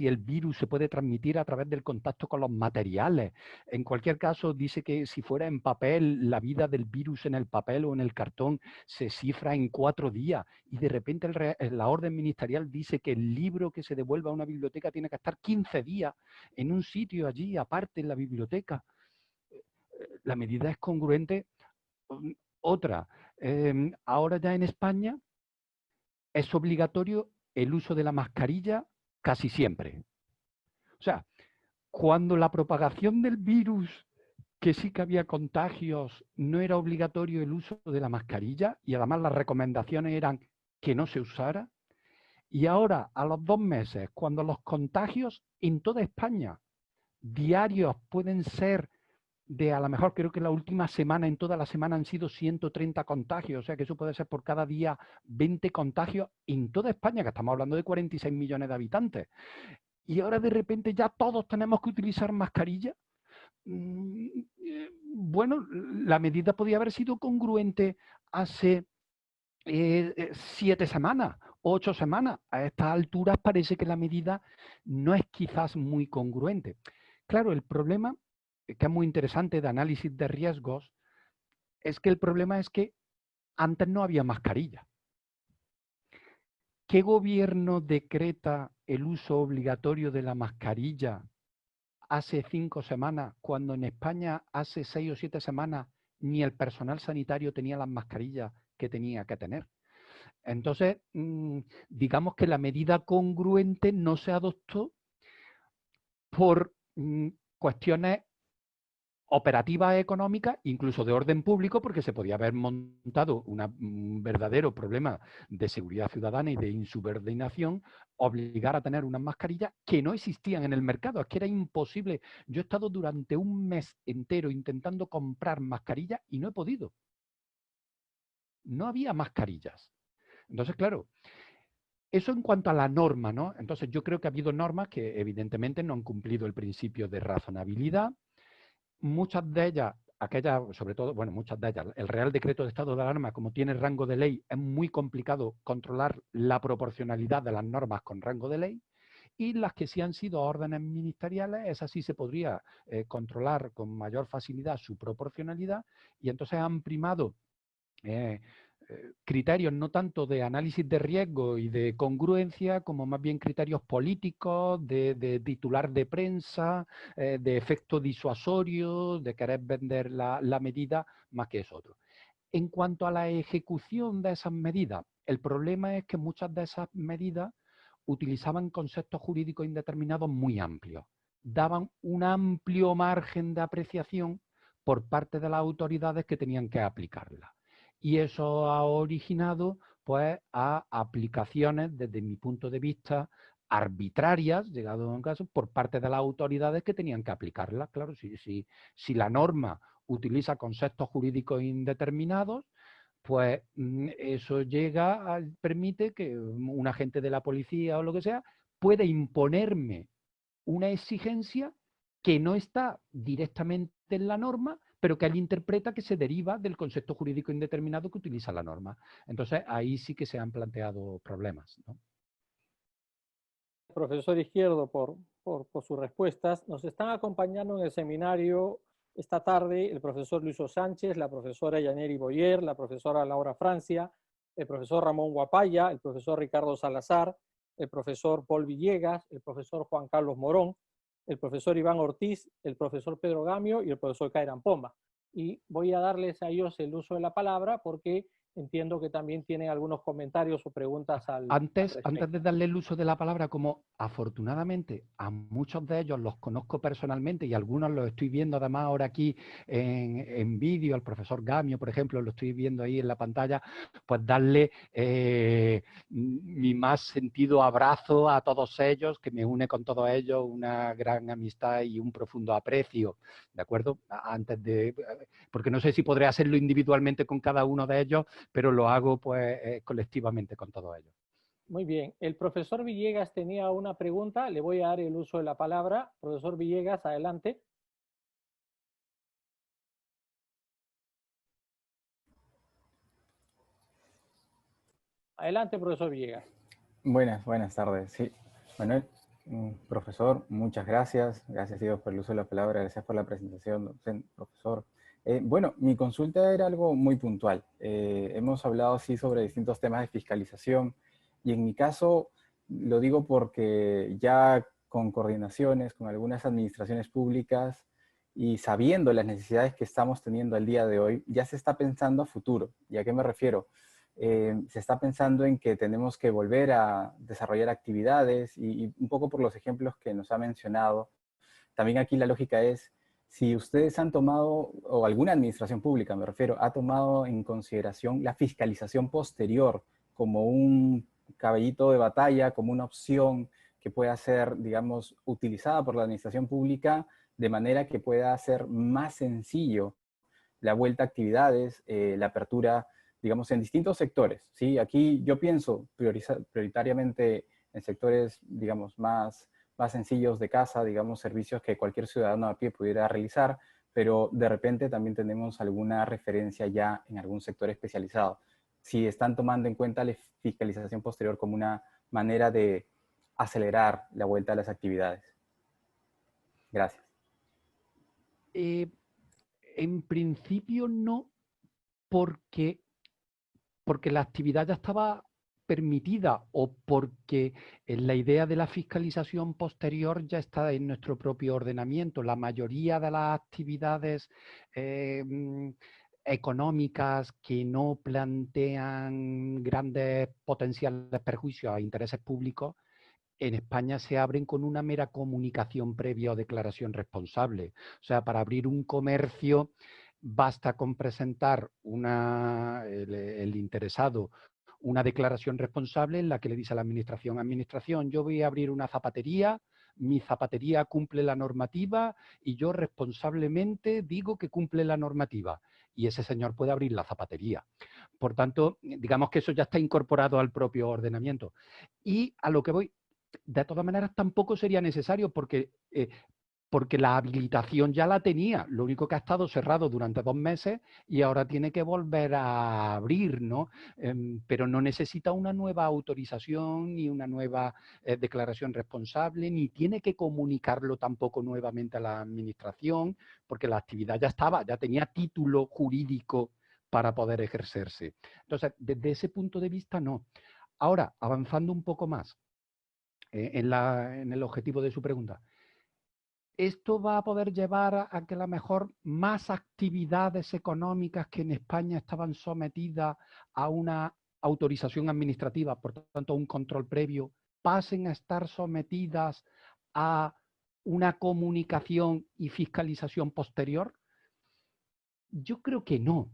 el virus se puede transmitir a través del contacto con los materiales. En cualquier caso, dice que si fuera en papel, la vida del virus en el papel o en el cartón se cifra en 4 días. Y de repente la orden ministerial dice que el libro que se devuelva a una biblioteca tiene que estar 15 días en un sitio allí, aparte en la biblioteca. La medida es congruente. Otra, ahora ya en España es obligatorio el uso de la mascarilla casi siempre. O sea, cuando la propagación del virus, que sí que había contagios, no era obligatorio el uso de la mascarilla y además las recomendaciones eran que no se usara. Y ahora, a los 2 meses, cuando los contagios en toda España diarios pueden ser a lo mejor creo que la última semana, en toda la semana han sido 130 contagios, o sea que eso puede ser por cada día 20 contagios en toda España, que estamos hablando de 46 millones de habitantes. Y ahora de repente ya todos tenemos que utilizar mascarilla. Bueno, la medida podía haber sido congruente hace 7 semanas, 8 semanas. A estas alturas parece que la medida no es quizás muy congruente. Claro, el problema, que es muy interesante de análisis de riesgos, es que el problema es que antes no había mascarilla. ¿Qué gobierno decreta el uso obligatorio de la mascarilla hace 5 semanas, cuando en España hace 6 o 7 semanas ni el personal sanitario tenía las mascarillas que tenía que tener? Entonces, digamos que la medida congruente no se adoptó por cuestiones operativas económicas, incluso de orden público, porque se podía haber montado un verdadero problema de seguridad ciudadana y de insubordinación, obligar a tener unas mascarillas que no existían en el mercado. Es que era imposible. Yo he estado durante un mes entero intentando comprar mascarillas y no he podido. No había mascarillas. Entonces, claro, eso en cuanto a la norma, ¿no? Entonces, yo creo que ha habido normas que evidentemente no han cumplido el principio de razonabilidad. Muchas de ellas, aquellas, sobre todo, bueno, muchas de ellas, el Real Decreto de Estado de Alarma, como tiene rango de ley, es muy complicado controlar la proporcionalidad de las normas con rango de ley. Y las que sí han sido órdenes ministeriales, esas sí se podría controlar con mayor facilidad su proporcionalidad, y entonces han primado criterios no tanto de análisis de riesgo y de congruencia, como más bien criterios políticos, de titular de prensa, de efecto disuasorio, de querer vender la medida, más que eso otro. En cuanto a la ejecución de esas medidas, el problema es que muchas de esas medidas utilizaban conceptos jurídicos indeterminados muy amplios, daban un amplio margen de apreciación por parte de las autoridades que tenían que aplicarlas. Y eso ha originado pues a aplicaciones, desde mi punto de vista, arbitrarias, llegado a un caso, por parte de las autoridades que tenían que aplicarlas. Claro, si la norma utiliza conceptos jurídicos indeterminados, pues eso permite que un agente de la policía o lo que sea pueda imponerme una exigencia que no está directamente en la norma, pero que él interpreta que se deriva del concepto jurídico indeterminado que utiliza la norma. Entonces, ahí sí que se han planteado problemas, ¿no? Profesor Izquierdo, por sus respuestas. Nos están acompañando en el seminario esta tarde el profesor Luis Sánchez, la profesora Yaneri Boyer, la profesora Laura Francia, el profesor Ramón Guapaya, el profesor Ricardo Salazar, el profesor Paul Villegas, el profesor Juan Carlos Morón, el profesor Iván Ortiz, el profesor Pedro Gamio y el profesor Cairan Pomba. Y voy a darles a ellos el uso de la palabra porque entiendo que también tienen algunos comentarios o preguntas al Antes respecto. de darle el uso de la palabra, como afortunadamente a muchos de ellos los conozco personalmente y algunos los estoy viendo además ahora aquí en vídeo, al profesor Gamio, por ejemplo, lo estoy viendo ahí en la pantalla, pues darle mi más sentido abrazo a todos ellos, que me une con todos ellos una gran amistad y un profundo aprecio, ¿de acuerdo? Porque no sé si podré hacerlo individualmente con cada uno de ellos, pero lo hago pues colectivamente con todos ellos. Muy bien. El profesor Villegas tenía una pregunta. Le voy a dar el uso de la palabra. Profesor Villegas, adelante. Adelante, profesor Villegas. Buenas tardes. Sí, Manuel, profesor, muchas gracias. Gracias, Dios, por el uso de la palabra. Gracias por la presentación, profesor. Bueno, mi consulta era algo muy puntual. Hemos hablado, sí, sobre distintos temas de fiscalización y en mi caso lo digo porque ya con coordinaciones con algunas administraciones públicas y sabiendo las necesidades que estamos teniendo al día de hoy, ya se está pensando a futuro. ¿Y a qué me refiero? Se está pensando en que tenemos que volver a desarrollar actividades y un poco por los ejemplos que nos ha mencionado. También aquí la lógica es, si ustedes han tomado, o alguna administración pública me refiero, ha tomado en consideración la fiscalización posterior como un caballito de batalla, como una opción que pueda ser, digamos, utilizada por la administración pública de manera que pueda ser más sencillo la vuelta a actividades, la apertura, digamos, en distintos sectores, ¿sí? Aquí yo pienso prioritariamente en sectores, digamos, más sencillos de casa, digamos, servicios que cualquier ciudadano a pie pudiera realizar, pero de repente también tenemos alguna referencia ya en algún sector especializado. Si están tomando en cuenta la fiscalización posterior como una manera de acelerar la vuelta a las actividades. Gracias. En principio no, porque la actividad ya estaba permitida o porque la idea de la fiscalización posterior ya está en nuestro propio ordenamiento. La mayoría de las actividades económicas que no plantean grandes potenciales perjuicios a intereses públicos en España se abren con una mera comunicación previa o declaración responsable. O sea, para abrir un comercio basta con presentar el interesado una declaración responsable en la que le dice a la administración, administración, yo voy a abrir una zapatería, mi zapatería cumple la normativa y yo responsablemente digo que cumple la normativa. Y ese señor puede abrir la zapatería. Por tanto, digamos que eso ya está incorporado al propio ordenamiento. Y a lo que voy, de todas maneras tampoco sería necesario porque la habilitación ya la tenía, lo único que ha estado cerrado durante 2 meses y ahora tiene que volver a abrir, ¿no? Pero no necesita una nueva autorización ni una nueva declaración responsable, ni tiene que comunicarlo tampoco nuevamente a la administración, porque la actividad ya estaba, ya tenía título jurídico para poder ejercerse. Entonces, desde ese punto de vista, no. Ahora, avanzando un poco más en el objetivo de su pregunta, esto va a poder llevar a que a lo mejor más actividades económicas que en España estaban sometidas a una autorización administrativa, por tanto a un control previo, pasen a estar sometidas a una comunicación y fiscalización posterior. Yo creo que no.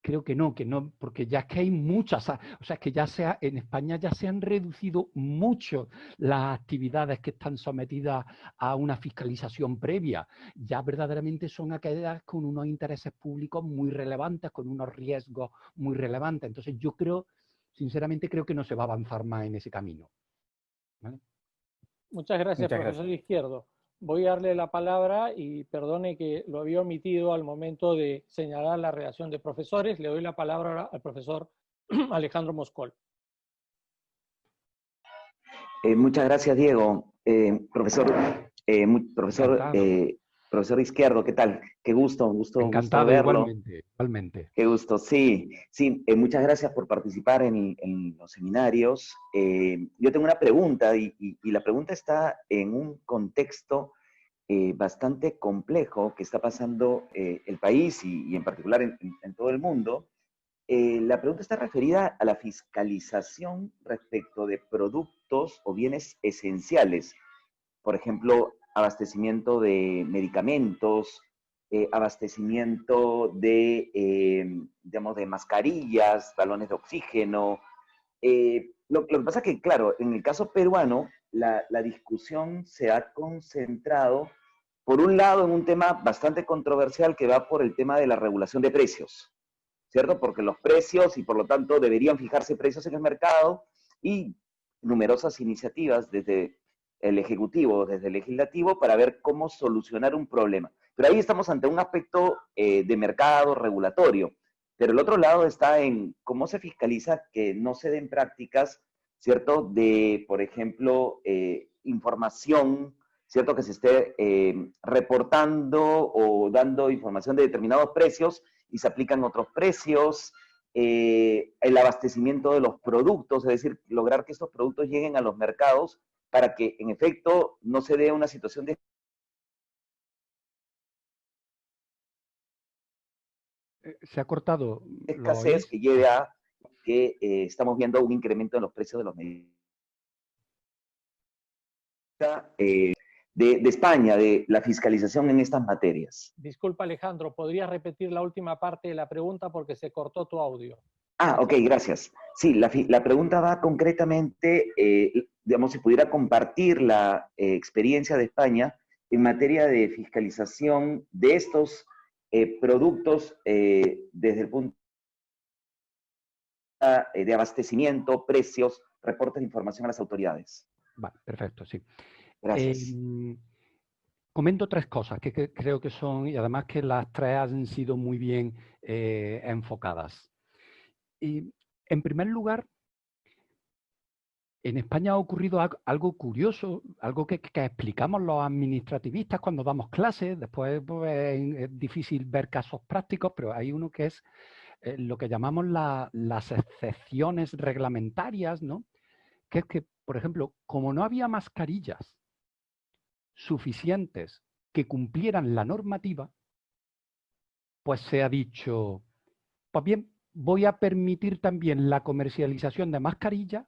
Creo que no, porque ya es que hay muchas, o sea, es que en España ya se han reducido mucho las actividades que están sometidas a una fiscalización previa. Ya verdaderamente son aquellas con unos intereses públicos muy relevantes, con unos riesgos muy relevantes. Entonces yo creo, sinceramente creo que no se va a avanzar más en ese camino. ¿Vale? Muchas gracias, Muchas profesor gracias. Izquierdo. Voy a darle la palabra y perdone que lo había omitido al momento de señalar la relación de profesores. Le doy la palabra ahora al profesor Alejandro Moscol. Muchas gracias, Diego. Profesor, Encantado. profesor Izquierdo, ¿qué tal? Qué gusto Encantado verlo. igualmente, igualmente. Qué gusto, sí. Sí, muchas gracias por participar en los seminarios. Yo tengo una pregunta y la pregunta está en un contexto bastante complejo que está pasando el país y en particular en todo el mundo. La pregunta está referida a la fiscalización respecto de productos o bienes esenciales. Por ejemplo, abastecimiento de medicamentos, abastecimiento digamos, de mascarillas, balones de oxígeno. Lo que pasa es que, claro, en el caso peruano, la discusión se ha concentrado, por un lado, en un tema bastante controversial que va por el tema de la regulación de precios, ¿cierto? Porque los precios y por lo tanto deberían fijarse precios en el mercado y numerosas iniciativas desde el Ejecutivo, desde el Legislativo, para ver cómo solucionar un problema. Pero ahí estamos ante un aspecto de mercado regulatorio. Pero el otro lado está en cómo se fiscaliza que no se den prácticas, ¿cierto? De, por ejemplo, información, ¿cierto? Que se esté reportando o dando información de determinados precios y se aplican otros precios, el abastecimiento de los productos, es decir, lograr que estos productos lleguen a los mercados para que en efecto no se dé una situación de Se ha cortado, ¿lo escasez oís? que lleve a que estamos viendo un incremento en los precios de los medicamentos. De España, de la fiscalización en estas materias. Disculpa, Alejandro, ¿podrías repetir la última parte de la pregunta porque se cortó tu audio? Ok, gracias. Sí, la pregunta va concretamente, digamos, si pudiera compartir la experiencia de España en materia de fiscalización de estos productos desde el punto de abastecimiento, precios, reportes de información a las autoridades. Vale, perfecto, sí. Gracias. Comento 3 cosas que creo que son, y además que las 3 han sido muy bien enfocadas. Y, en primer lugar, en España ha ocurrido algo curioso, algo que explicamos los administrativistas cuando damos clases. Después pues, es difícil ver casos prácticos, pero hay uno que es lo que llamamos las excepciones reglamentarias, ¿no? Que es que, por ejemplo, como no había mascarillas suficientes que cumplieran la normativa, pues se ha dicho, pues bien, voy a permitir también la comercialización de mascarillas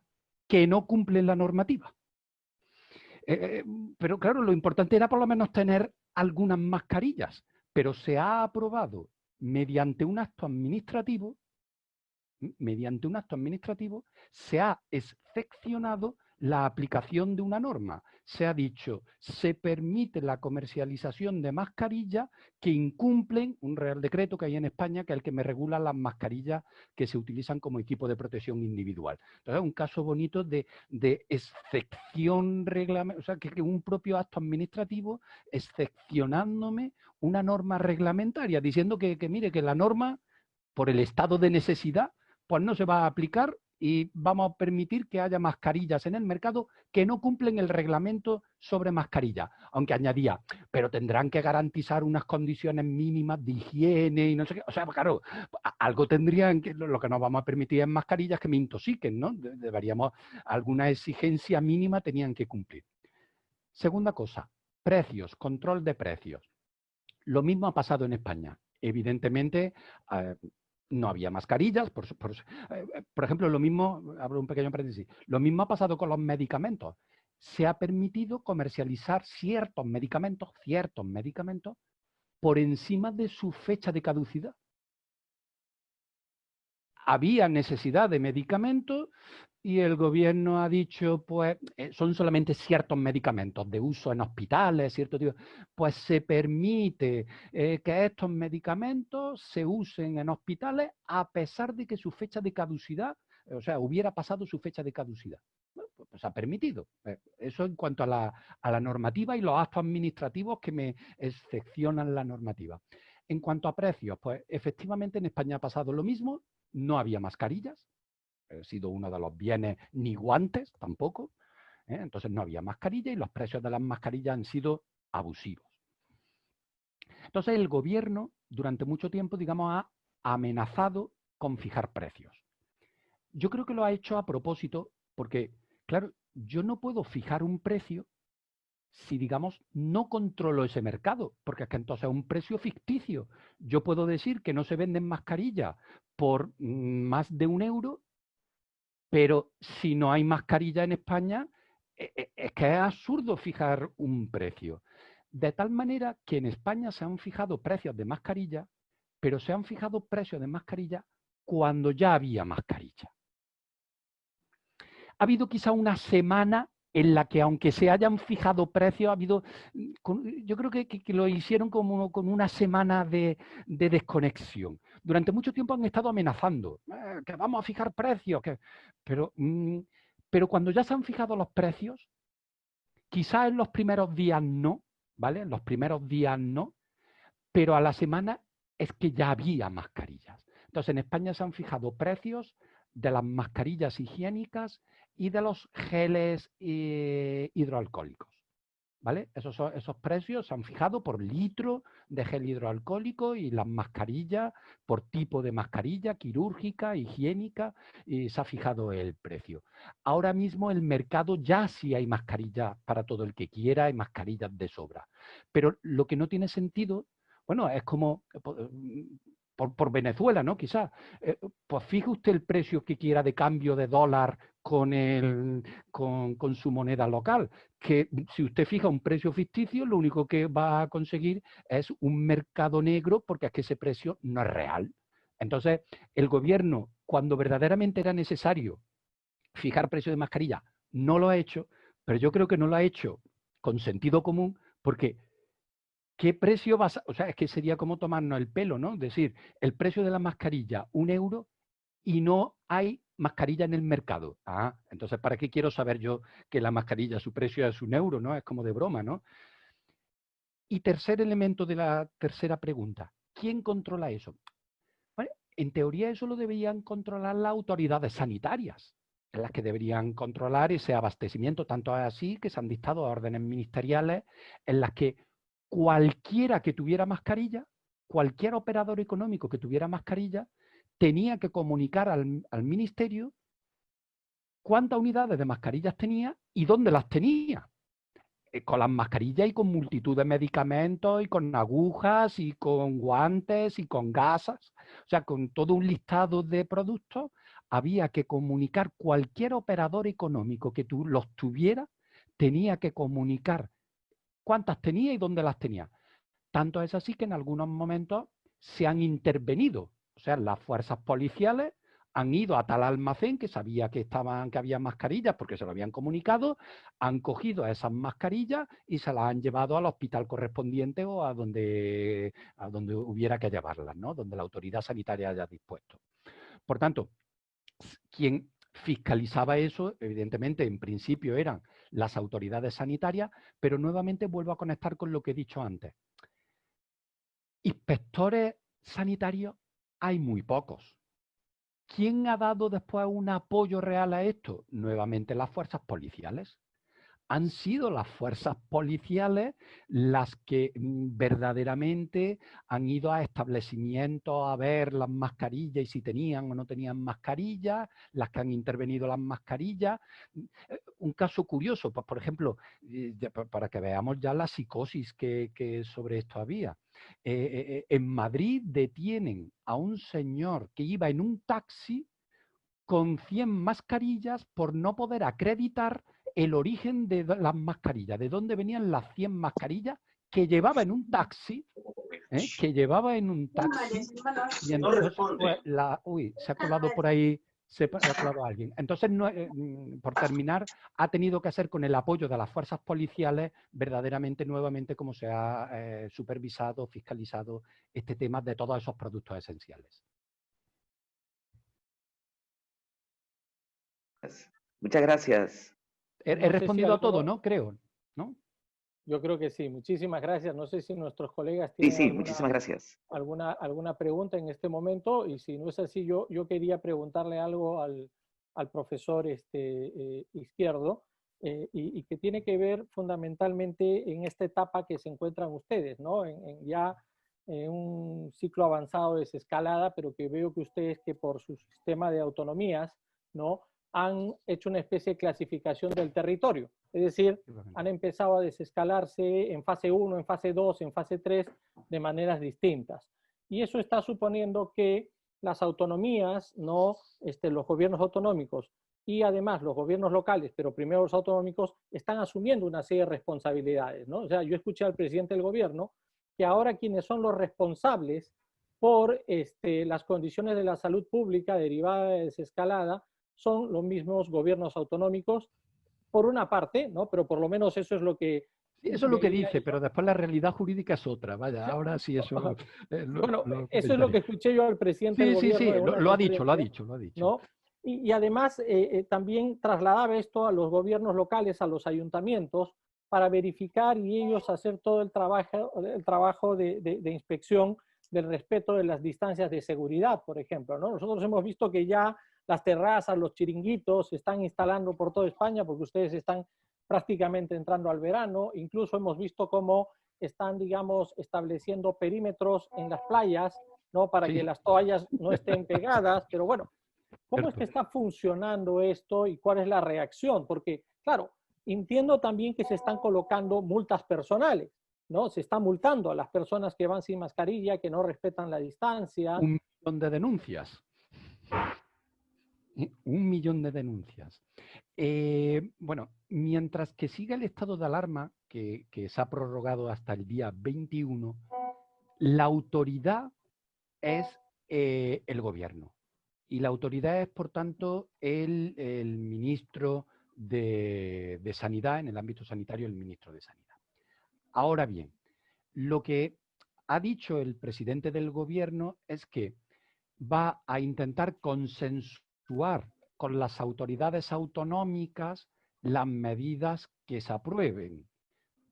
que no cumplen la normativa. Pero claro, lo importante era por lo menos tener algunas mascarillas, pero se ha aprobado mediante un acto administrativo, se ha excepcionado la aplicación de una norma. Se ha dicho, se permite la comercialización de mascarillas que incumplen un Real Decreto que hay en España, que es el que me regula las mascarillas que se utilizan como equipo de protección individual. Entonces, es un caso bonito de excepción reglamentaria, o sea, que un propio acto administrativo excepcionándome una norma reglamentaria, diciendo que mire, que la norma, por el estado de necesidad, pues no se va a aplicar y vamos a permitir que haya mascarillas en el mercado que no cumplen el reglamento sobre mascarillas. Aunque añadía, pero tendrán que garantizar unas condiciones mínimas de higiene y no sé qué. O sea, claro, algo tendrían que, lo que nos vamos a permitir en mascarillas que me intoxiquen, ¿no? Deberíamos, alguna exigencia mínima tenían que cumplir. Segunda cosa, precios, control de precios. Lo mismo ha pasado en España. Evidentemente, no había mascarillas. Por ejemplo, lo mismo, abro un pequeño paréntesis, lo mismo ha pasado con los medicamentos. Se ha permitido comercializar ciertos medicamentos por encima de su fecha de caducidad. Había necesidad de medicamentos y el gobierno ha dicho, pues, son solamente ciertos medicamentos de uso en hospitales, cierto tipo, pues se permite que estos medicamentos se usen en hospitales a pesar de que su fecha de caducidad, o sea, hubiera pasado su fecha de caducidad. Bueno, pues ha permitido. Eso en cuanto a la normativa y los actos administrativos que me excepcionan la normativa. En cuanto a precios, pues efectivamente en España ha pasado lo mismo. No había mascarillas, ha sido uno de los bienes, ni guantes tampoco, entonces no había mascarilla y los precios de las mascarillas han sido abusivos. Entonces el gobierno durante mucho tiempo, digamos, ha amenazado con fijar precios. Yo creo que lo ha hecho a propósito porque, claro, yo no puedo fijar un precio si, digamos, no controlo ese mercado, porque es que entonces es un precio ficticio. Yo puedo decir que no se venden mascarillas por más de €1, pero si no hay mascarilla en España, es que es absurdo fijar un precio. De tal manera que en España se han fijado precios de mascarilla, pero se han fijado precios de mascarilla cuando ya había mascarilla. Ha habido quizá una semana en la que, aunque se hayan fijado precios, ha habido, yo creo que lo hicieron como con una semana de desconexión. Durante mucho tiempo han estado amenazando, que vamos a fijar precios, pero cuando ya se han fijado los precios, quizás en los primeros días no, ¿vale? En los primeros días no, pero a la semana es que ya había mascarillas. Entonces, en España se han fijado precios de las mascarillas higiénicas y de los geles hidroalcohólicos, ¿vale? Esos precios se han fijado por litro de gel hidroalcohólico y las mascarillas por tipo de mascarilla quirúrgica, higiénica, y se ha fijado el precio. Ahora mismo el mercado ya sí hay mascarillas para todo el que quiera, hay mascarillas de sobra. Pero lo que no tiene sentido, bueno, es como por Venezuela, ¿no? Quizás. Pues fije usted el precio que quiera de cambio de dólar con su moneda local, que si usted fija un precio ficticio, lo único que va a conseguir es un mercado negro, porque es que ese precio no es real. Entonces, el gobierno, cuando verdaderamente era necesario fijar precios de mascarilla, no lo ha hecho, pero yo creo que no lo ha hecho con sentido común, porque ¿qué precio vas a...? O sea, es que sería como tomarnos el pelo, ¿no? Es decir, el precio de la mascarilla, €1, y no hay mascarilla en el mercado. Ah, entonces, ¿para qué quiero saber yo que la mascarilla, su precio es €1, ¿no? Es como de broma, ¿no? Y tercer elemento de la tercera pregunta, ¿quién controla eso? Bueno, en teoría eso lo deberían controlar las autoridades sanitarias, en las que deberían controlar ese abastecimiento, tanto así que se han dictado órdenes ministeriales en las que cualquiera que tuviera mascarilla, cualquier operador económico que tuviera mascarilla, tenía que comunicar al ministerio cuántas unidades de mascarillas tenía y dónde las tenía. Con las mascarillas y con multitud de medicamentos y con agujas y con guantes y con gasas. O sea, con todo un listado de productos había que comunicar cualquier operador económico que los tuviera, tenía que comunicar cuántas tenía y dónde las tenía. Tanto es así que en algunos momentos se han intervenido. O sea, las fuerzas policiales han ido a tal almacén que sabía que había mascarillas porque se lo habían comunicado, han cogido esas mascarillas y se las han llevado al hospital correspondiente o a donde hubiera que llevarlas, ¿no? Donde la autoridad sanitaria haya dispuesto. Por tanto, quien fiscalizaba eso, evidentemente, en principio eran las autoridades sanitarias, pero nuevamente vuelvo a conectar con lo que he dicho antes. Inspectores sanitarios hay muy pocos. ¿Quién ha dado después un apoyo real a esto? Nuevamente las fuerzas policiales. Han sido las fuerzas policiales las que verdaderamente han ido a establecimientos a ver las mascarillas y si tenían o no tenían mascarillas, las que han intervenido las mascarillas. Un caso curioso, pues, por ejemplo, para que veamos ya la psicosis que sobre esto había. En Madrid detienen a un señor que iba en un taxi con 100 mascarillas por no poder acreditar el origen de las mascarillas, de dónde venían las 100 mascarillas que llevaba en un taxi, que llevaba en un taxi, y entonces pues, se ha colado por ahí, se ha colado alguien. Entonces, por terminar, ha tenido que hacer con el apoyo de las fuerzas policiales verdaderamente nuevamente como se ha supervisado, fiscalizado este tema de todos esos productos esenciales. Muchas gracias. He respondido a todo, ¿no? Creo, ¿no? Yo creo que sí. Muchísimas gracias. No sé si nuestros colegas Sí, tienen muchísimas gracias. alguna pregunta en este momento, y si no es así, yo quería preguntarle algo al profesor Izquierdo, y que tiene que ver fundamentalmente en esta etapa que se encuentran ustedes, ¿no? Ya en un ciclo avanzado de desescalada, pero que veo que ustedes, que por su sistema de autonomías, ¿no?, han hecho una especie de clasificación del territorio. Es decir, han empezado a desescalarse en fase 1, en fase 2, en fase 3, de maneras distintas. Y eso está suponiendo que las autonomías, ¿no?, los gobiernos autonómicos y además los gobiernos locales, pero primero los autonómicos, están asumiendo una serie de responsabilidades, ¿no? O sea, yo escuché al presidente del gobierno que ahora quienes son los responsables por las condiciones de la salud pública derivada de desescalada son los mismos gobiernos autonómicos, por una parte, ¿no? Pero por lo menos eso es lo que... Eso es lo que dice, pero después la realidad jurídica es otra. Vaya, ahora sí eso... bueno, eso es lo que escuché yo al presidente del gobierno. Sí, lo ha dicho. ¿No? Y además también trasladaba esto a los gobiernos locales, a los ayuntamientos, para verificar y ellos hacer todo el trabajo de inspección del respeto de las distancias de seguridad, por ejemplo, ¿no? Nosotros hemos visto que ya las terrazas, los chiringuitos se están instalando por toda España porque ustedes están prácticamente entrando al verano. Incluso hemos visto cómo están, digamos, estableciendo perímetros en las playas, ¿no?, para que las toallas no estén pegadas. Pero bueno, ¿cómo es que está funcionando esto y cuál es la reacción? Porque, claro, entiendo también que se están colocando multas personales, ¿no? Se está multando a las personas que van sin mascarilla, que no respetan la distancia. 1 millón de denuncias. 1 millón de denuncias. Bueno, mientras que siga el estado de alarma, que se ha prorrogado hasta el día 21, la autoridad es el gobierno. Y la autoridad es, por tanto, el ministro de Sanidad, en el ámbito sanitario, el ministro de Sanidad. Ahora bien, lo que ha dicho el presidente del gobierno es que va a intentar consensuar con las autoridades autonómicas las medidas que se aprueben,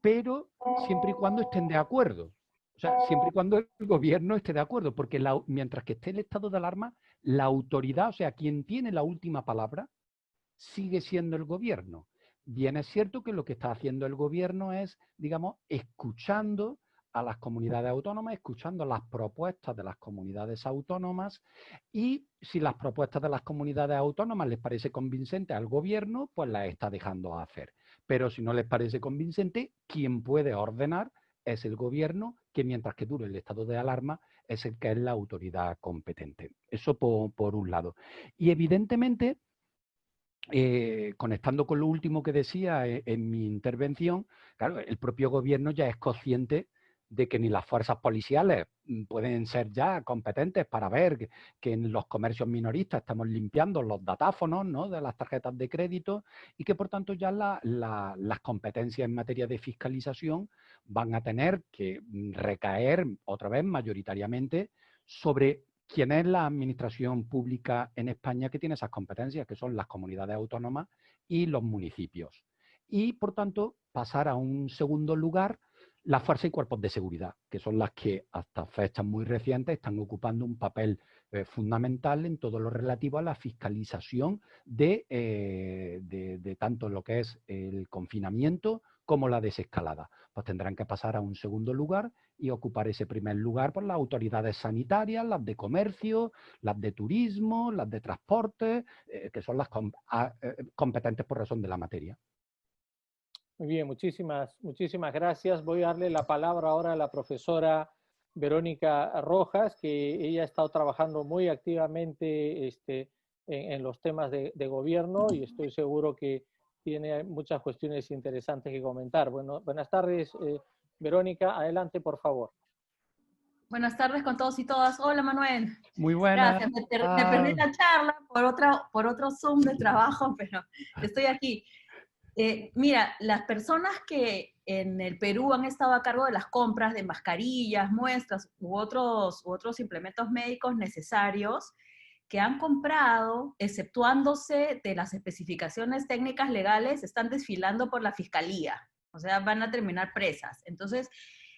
pero siempre y cuando estén de acuerdo. O sea, siempre y cuando el gobierno esté de acuerdo, porque mientras que esté el estado de alarma, la autoridad, o sea, quien tiene la última palabra, sigue siendo el gobierno. Bien, es cierto que lo que está haciendo el gobierno es, digamos, escuchando a las comunidades autónomas, escuchando las propuestas de las comunidades autónomas, y si las propuestas de las comunidades autónomas les parece convincente al gobierno, pues las está dejando hacer. Pero si no les parece convincente, quien puede ordenar es el gobierno, que mientras que dure el estado de alarma es el que es la autoridad competente. Eso por un lado. Y evidentemente conectando con lo último que decía en mi intervención, claro, el propio gobierno ya es consciente de que ni las fuerzas policiales pueden ser ya competentes para ver que en los comercios minoristas estamos limpiando los datáfonos, ¿no?, de las tarjetas de crédito, y que por tanto ya las competencias en materia de fiscalización van a tener que recaer otra vez mayoritariamente sobre quién es la administración pública en España que tiene esas competencias, que son las comunidades autónomas y los municipios. Y, por tanto, pasar a un segundo lugar las fuerzas y cuerpos de seguridad, que son las que hasta fechas muy recientes están ocupando un papel fundamental en todo lo relativo a la fiscalización de tanto lo que es el confinamiento como la desescalada. Pues tendrán que pasar a un segundo lugar y ocupar ese primer lugar por las autoridades sanitarias, las de comercio, las de turismo, las de transporte, que son las competentes por razón de la materia. Muy bien, muchísimas gracias. Voy a darle la palabra ahora a la profesora Verónica Rojas, que ella ha estado trabajando muy activamente en los temas de gobierno, y estoy seguro que tiene muchas cuestiones interesantes que comentar. Bueno, buenas tardes, Verónica. Adelante, por favor. Buenas tardes con todos y todas. Hola, Manuel. Muy buenas. Gracias. Me perdí la charla por otro Zoom de trabajo, pero estoy aquí. Mira, las personas que en el Perú han estado a cargo de las compras de mascarillas, muestras u otros implementos médicos necesarios que han comprado, exceptuándose de las especificaciones técnicas legales, están desfilando por la fiscalía. O sea, van a terminar presas. Entonces,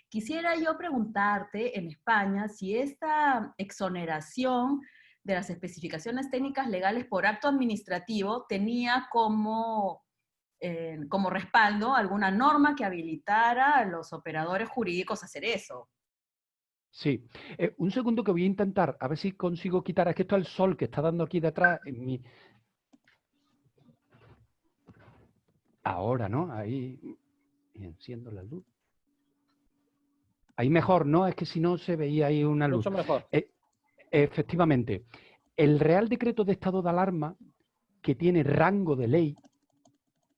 quisiera yo preguntarte en España si esta exoneración de las especificaciones técnicas legales por acto administrativo tenía como respaldo alguna norma que habilitara a los operadores jurídicos a hacer eso. Sí. Un segundo que voy a intentar, a ver si consigo quitar, es que esto es el sol que está dando aquí detrás en mi... Ahora, ¿no? Ahí, y enciendo la luz. Ahí mejor, ¿no? Es que si no se veía ahí una luz. Mucho mejor. Efectivamente, el Real Decreto de Estado de Alarma, que tiene rango de ley,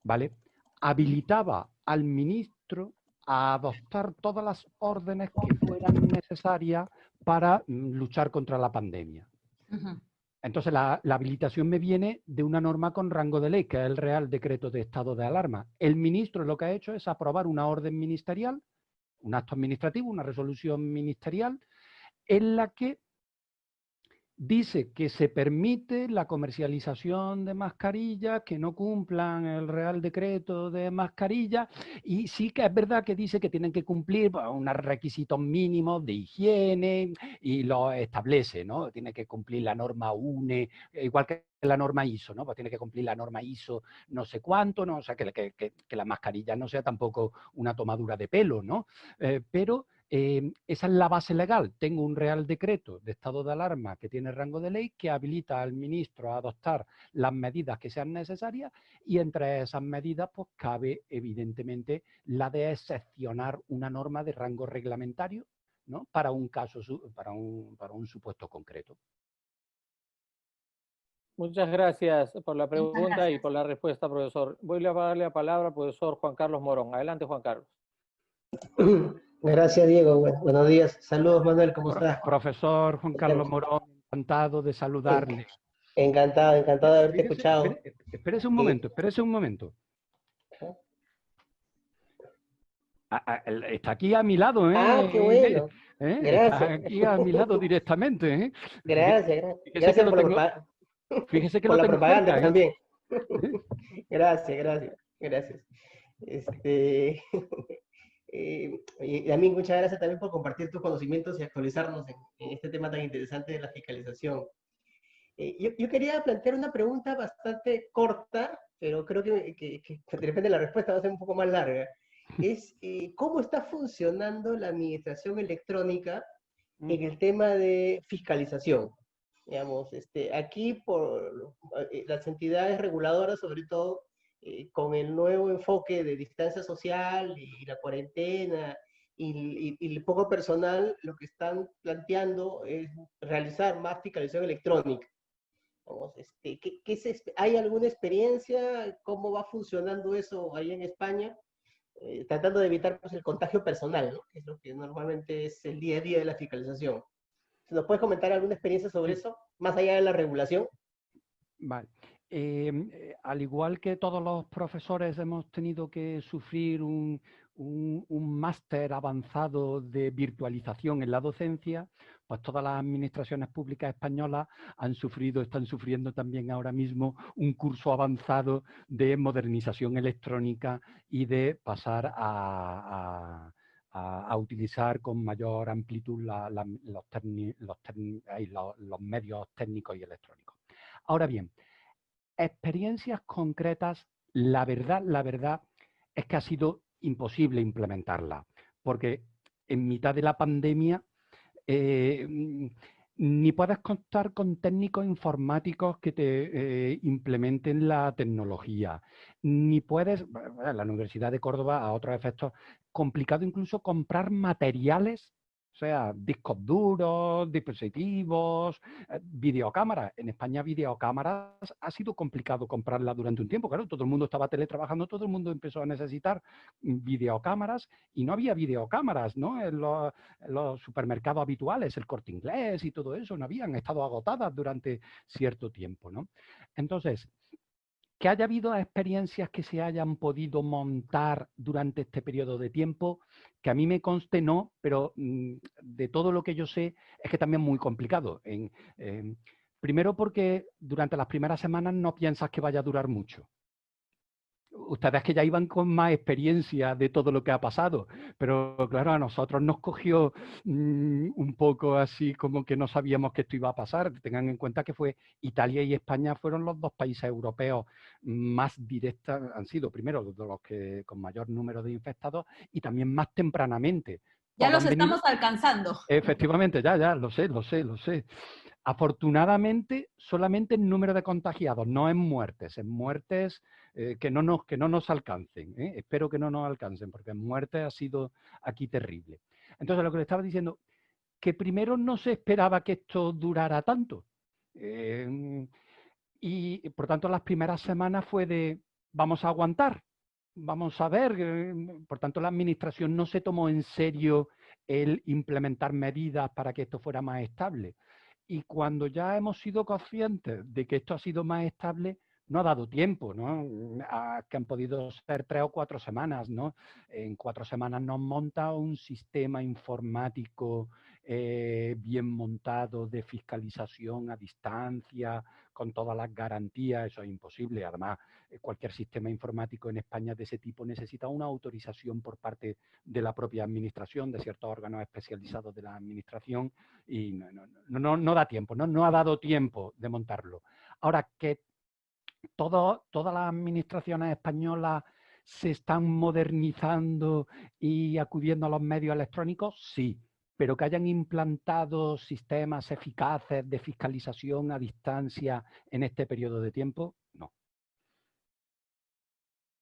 ¿vale?, habilitaba al ministro a adoptar todas las órdenes que fueran necesarias para luchar contra la pandemia. Uh-huh. Entonces, la habilitación me viene de una norma con rango de ley, que es el Real Decreto de Estado de Alarma. El ministro lo que ha hecho es aprobar una orden ministerial, un acto administrativo, una resolución ministerial, en la que dice que se permite la comercialización de mascarillas que no cumplan el Real Decreto de mascarillas, y sí que es verdad que dice que tienen que cumplir unos requisitos mínimos de higiene y lo establece, ¿no? Tiene que cumplir la norma UNE, igual que la norma ISO, ¿no? Pues tiene que cumplir la norma ISO no sé cuánto, ¿no? O sea, que la mascarilla no sea tampoco una tomadura de pelo, ¿no? Pero esa es la base legal. Tengo un Real Decreto de Estado de Alarma que tiene rango de ley que habilita al ministro a adoptar las medidas que sean necesarias, y entre esas medidas pues cabe evidentemente la de excepcionar una norma de rango reglamentario, ¿no?, para un caso, para un supuesto concreto. Muchas gracias por la pregunta y Gracias. por la respuesta, profesor. Voy a darle la palabra al profesor Juan Carlos Morón. Adelante, Juan Carlos. Gracias, Diego. Buenos días. Saludos, Manuel. ¿Cómo estás? Profesor Juan Carlos Morón, encantado de saludarle. Encantado de haberte escuchado. Espérese un momento, Está aquí a mi lado, ¿eh? Ah, qué bueno. Gracias. Está aquí a mi lado directamente, ¿eh? Gracias. Fíjese Gracias que por lo tengo, fíjese que por lo la tengo propaganda cerca, ¿eh? también. Gracias. Y a mí muchas gracias también por compartir tus conocimientos y actualizarnos en este tema tan interesante de la fiscalización. Yo quería plantear una pregunta bastante corta, pero creo que de repente la respuesta va a ser un poco más larga. Es ¿cómo está funcionando la administración electrónica en el tema de fiscalización? Digamos, aquí por las entidades reguladoras, sobre todo, con el nuevo enfoque de distancia social y la cuarentena y el poco personal, lo que están planteando es realizar más fiscalización electrónica. Vamos, ¿hay alguna experiencia? ¿Cómo va funcionando eso ahí en España? Tratando de evitar pues, el contagio personal, ¿no? Que es lo que normalmente es el día a día de la fiscalización. ¿Nos puedes comentar alguna experiencia sobre eso, más allá de la regulación? Vale. Al igual que todos los profesores hemos tenido que sufrir un máster avanzado de virtualización en la docencia, pues todas las administraciones públicas españolas están sufriendo también ahora mismo un curso avanzado de modernización electrónica y de pasar a utilizar con mayor amplitud los medios técnicos y electrónicos. Ahora bien, experiencias concretas, la verdad es que ha sido imposible implementarla, porque en mitad de la pandemia ni puedes contar con técnicos informáticos que te implementen la tecnología, ni puedes, en la Universidad de Córdoba, a otros efectos, complicado incluso comprar materiales, o sea, discos duros, dispositivos, videocámaras. En España videocámaras ha sido complicado comprarlas durante un tiempo. Claro, todo el mundo estaba teletrabajando, todo el mundo empezó a necesitar videocámaras y no había videocámaras, ¿no? En los supermercados habituales, el Corte Inglés y todo eso, no habían estado agotadas durante cierto tiempo, ¿no? Entonces, que haya habido experiencias que se hayan podido montar durante este periodo de tiempo, que a mí me conste no, pero de todo lo que yo sé es que también es muy complicado. Primero porque durante las primeras semanas no piensas que vaya a durar mucho. Ustedes que ya iban con más experiencia de todo lo que ha pasado, pero claro, a nosotros nos cogió un poco así como que no sabíamos que esto iba a pasar. Tengan en cuenta que Italia y España fueron los dos países europeos más directos, han sido primero los que con mayor número de infectados y también más tempranamente. Ya los estamos alcanzando. Efectivamente, ya, lo sé. Afortunadamente, solamente el número de contagiados, no en muertes que no nos alcancen. Espero que no nos alcancen, porque en muertes ha sido aquí terrible. Entonces, lo que le estaba diciendo, que primero no se esperaba que esto durara tanto. Y por tanto, las primeras semanas fue de, vamos a aguantar, vamos a ver. Por tanto, la administración no se tomó en serio el implementar medidas para que esto fuera más estable. Y cuando ya hemos sido conscientes de que esto ha sido más estable, no ha dado tiempo, ¿no? Que han podido ser 3 o 4 semanas, ¿no? En 4 semanas nos monta un sistema informático bien montado de fiscalización a distancia, con todas las garantías. Eso es imposible. Además, cualquier sistema informático en España de ese tipo necesita una autorización por parte de la propia administración, de ciertos órganos especializados de la administración, y no da tiempo, no ha dado tiempo de montarlo. Ahora, que todas las administraciones españolas se están modernizando y acudiendo a los medios electrónicos, sí, pero que hayan implantado sistemas eficaces de fiscalización a distancia en este periodo de tiempo, no.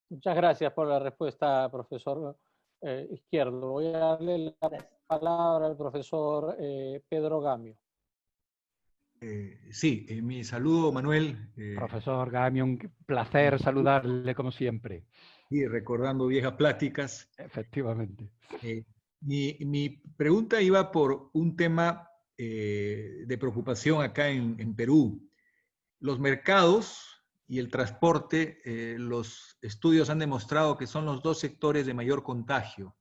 Muchas gracias por la respuesta, profesor Izquierdo. Voy a darle la palabra al profesor Pedro Gamio. Sí, mi saludo, Manuel. Profesor Gamio, un placer saludarle como siempre. Y recordando viejas pláticas. Efectivamente. Mi pregunta iba por un tema de preocupación acá en Perú. Los mercados y el transporte, los estudios han demostrado que son los dos sectores de mayor contagio.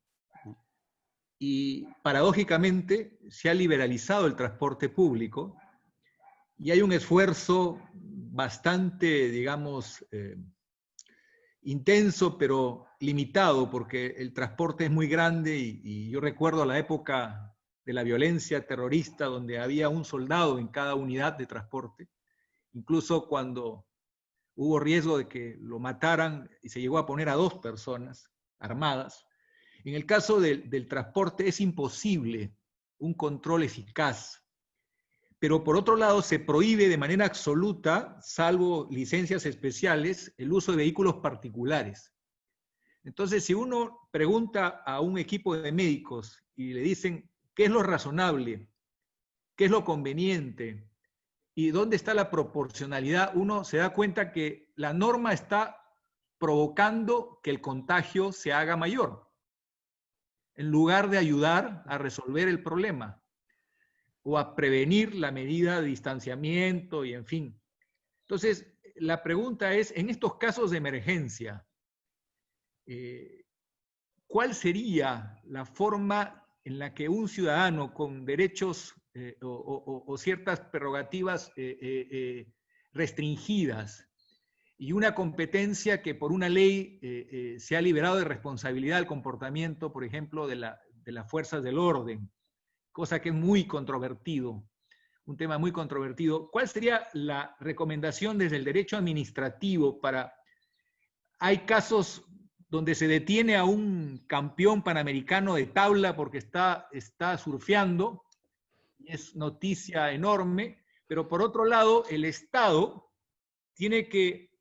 Y paradójicamente se ha liberalizado el transporte público y hay un esfuerzo bastante, digamos, intenso, pero limitado, porque el transporte es muy grande y yo recuerdo la época de la violencia terrorista donde había un soldado en cada unidad de transporte, incluso cuando hubo riesgo de que lo mataran y se llegó a poner a 2 personas armadas. En el caso del transporte es imposible un control eficaz, pero por otro lado se prohíbe de manera absoluta, salvo licencias especiales, el uso de vehículos particulares. Entonces, si uno pregunta a un equipo de médicos y le dicen qué es lo razonable, qué es lo conveniente, y dónde está la proporcionalidad, uno se da cuenta que la norma está provocando que el contagio se haga mayor, en lugar de ayudar a resolver el problema o a prevenir la medida de distanciamiento y en fin. Entonces, la pregunta es, en estos casos de emergencia, ¿cuál sería la forma en la que un ciudadano con derechos o ciertas prerrogativas restringidas y una competencia que por una ley se ha liberado de responsabilidad del comportamiento, por ejemplo, de las fuerzas del orden, cosa que es muy controvertido, un tema muy controvertido? ¿Cuál sería la recomendación desde el derecho administrativo para... Hay casos donde se detiene a un campeón panamericano de tabla porque está surfeando, y es noticia enorme, pero por otro lado, el Estado tiene que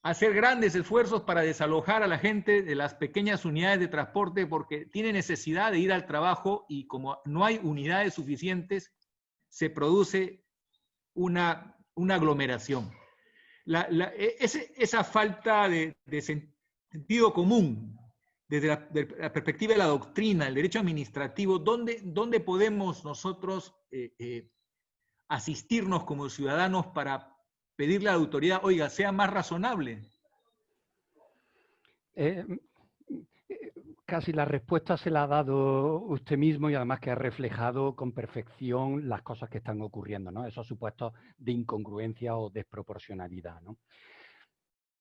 hacer grandes esfuerzos para desalojar a la gente de las pequeñas unidades de transporte porque tiene necesidad de ir al trabajo y como no hay unidades suficientes, se produce una aglomeración. Esa falta de sentido común desde la perspectiva de la doctrina, el derecho administrativo, ¿dónde podemos nosotros asistirnos como ciudadanos para pedirle a la autoridad, oiga, sea más razonable? Casi la respuesta se la ha dado usted mismo y además que ha reflejado con perfección las cosas que están ocurriendo, ¿no? Esos supuestos de incongruencia o desproporcionalidad, ¿no?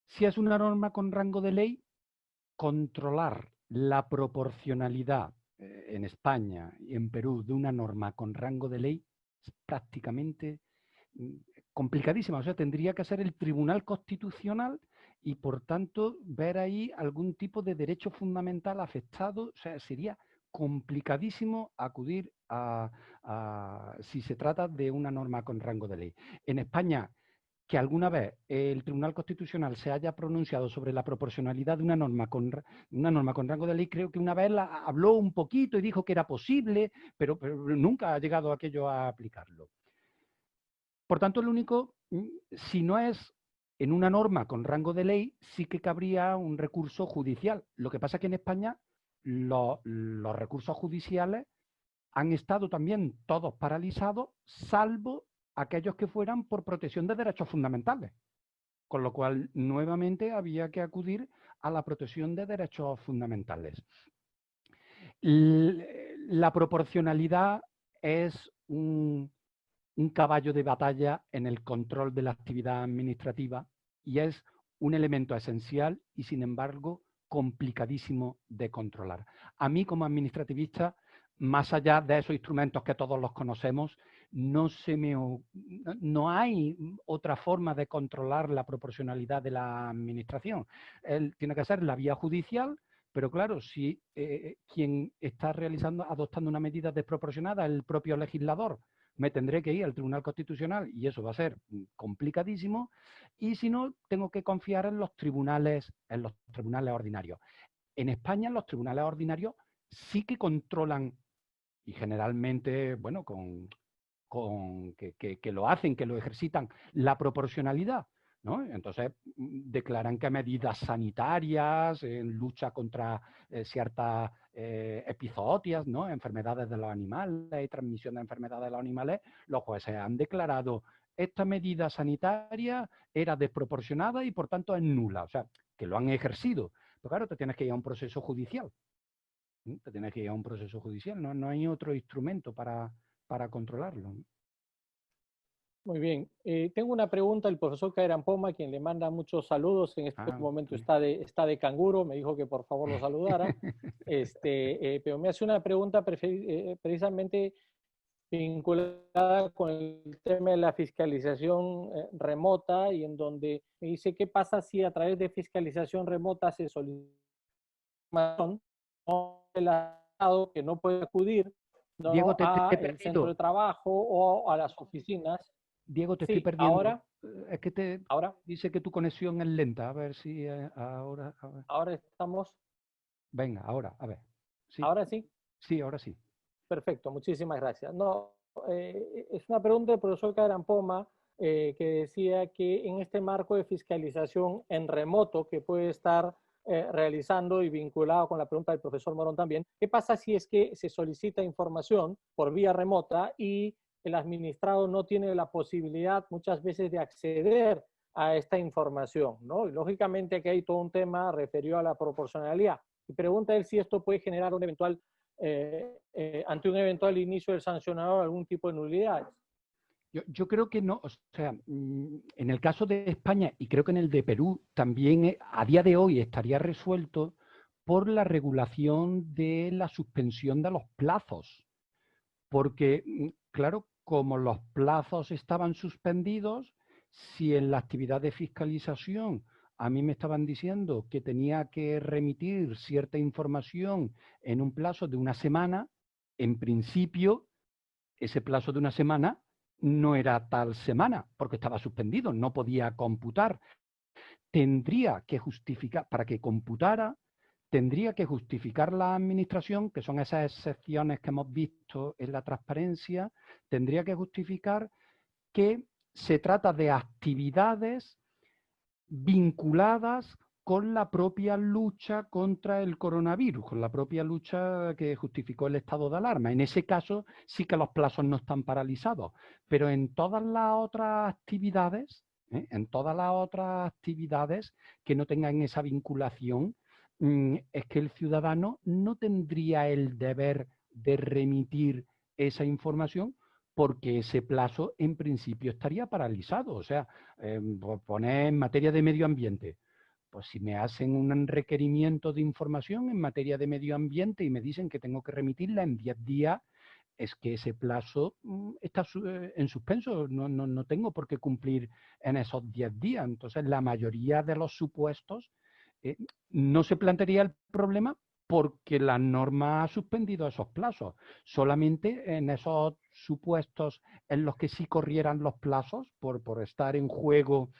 Si es una norma con rango de ley, controlar la proporcionalidad en España y en Perú de una norma con rango de ley es prácticamente complicadísima. O sea, tendría que ser el Tribunal Constitucional y, por tanto, ver ahí algún tipo de derecho fundamental afectado. O sea, sería complicadísimo acudir si se trata de una norma con rango de ley. En España, que alguna vez el Tribunal Constitucional se haya pronunciado sobre la proporcionalidad de una norma con rango de ley, creo que una vez habló un poquito y dijo que era posible, pero nunca ha llegado aquello a aplicarlo. Por tanto, lo único, si no es en una norma con rango de ley, sí que cabría un recurso judicial. Lo que pasa es que en España los recursos judiciales han estado también todos paralizados, salvo aquellos que fueran por protección de derechos fundamentales. Con lo cual, nuevamente, había que acudir a la protección de derechos fundamentales. La proporcionalidad es un caballo de batalla en el control de la actividad administrativa y es un elemento esencial y, sin embargo, complicadísimo de controlar. A mí, como administrativista, más allá de esos instrumentos que todos los conocemos, no hay otra forma de controlar la proporcionalidad de la administración. Tiene que ser la vía judicial, pero claro, si quien está adoptando una medida desproporcionada es el propio legislador, me tendré que ir al Tribunal Constitucional y eso va a ser complicadísimo. Y si no, tengo que confiar en los tribunales ordinarios. En España, los tribunales ordinarios sí que controlan y generalmente, bueno, que lo hacen, que lo ejercitan, la proporcionalidad, ¿no? Entonces, declaran que medidas sanitarias en lucha contra ciertas epizootias, ¿no? Enfermedades de los animales y transmisión de enfermedades de los animales, los jueces han declarado esta medida sanitaria era desproporcionada y por tanto es nula. O sea, que lo han ejercido. Pero claro, te tienes que ir a un proceso judicial. Te tienes que ir a un proceso judicial. No hay otro instrumento para controlarlo. Muy bien. Tengo una pregunta del profesor Kairan Poma, quien le manda muchos saludos. En este momento está de canguro, me dijo que por favor lo saludara. Pero me hace una pregunta precisamente vinculada con el tema de la fiscalización remota y en donde me dice qué pasa si a través de fiscalización remota se solicita el Estado que no puede acudir, ¿no? Diego, al centro de trabajo o a las oficinas. Diego, te estoy perdiendo. Ahora, es que ahora dice que tu conexión es lenta. A ver si ahora. A ver. Ahora estamos. Venga, ahora, a ver. ¿Sí? ¿Ahora sí? Sí, ahora sí. Perfecto, muchísimas gracias. No, es una pregunta del profesor Carampoma, que decía que en este marco de fiscalización en remoto que puede estar realizando y vinculado con la pregunta del profesor Morón también, ¿qué pasa si es que se solicita información por vía remota y el administrado no tiene la posibilidad muchas veces de acceder a esta información, ¿no? Y lógicamente aquí hay todo un tema referido a la proporcionalidad. Y pregunta él si esto puede generar un eventual, ante un eventual inicio del sancionador algún tipo de nulidades. Yo creo que no, o sea, en el caso de España y creo que en el de Perú también a día de hoy estaría resuelto por la regulación de la suspensión de los plazos. Porque, claro, como los plazos estaban suspendidos, si en la actividad de fiscalización a mí me estaban diciendo que tenía que remitir cierta información en un plazo de una semana, en principio, ese plazo de una semana no era tal semana, porque estaba suspendido, no podía computar. Tendría que justificar, para que computara, tendría que justificar la administración, que son esas excepciones que hemos visto en la transparencia, tendría que justificar que se trata de actividades vinculadas con la propia lucha contra el coronavirus, con la propia lucha que justificó el estado de alarma. En ese caso sí que los plazos no están paralizados, pero en todas las otras actividades, en todas las otras actividades que no tengan esa vinculación, es que el ciudadano no tendría el deber de remitir esa información porque ese plazo en principio estaría paralizado. O sea, poner en materia de medio ambiente, pues si me hacen un requerimiento de información en materia de medio ambiente y me dicen que tengo que remitirla en 10 días, es que ese plazo está en suspenso, no tengo por qué cumplir en esos 10 días. Entonces, la mayoría de los supuestos no se plantearía el problema porque la norma ha suspendido esos plazos. Solamente en esos supuestos en los que sí corrieran los plazos por estar en juego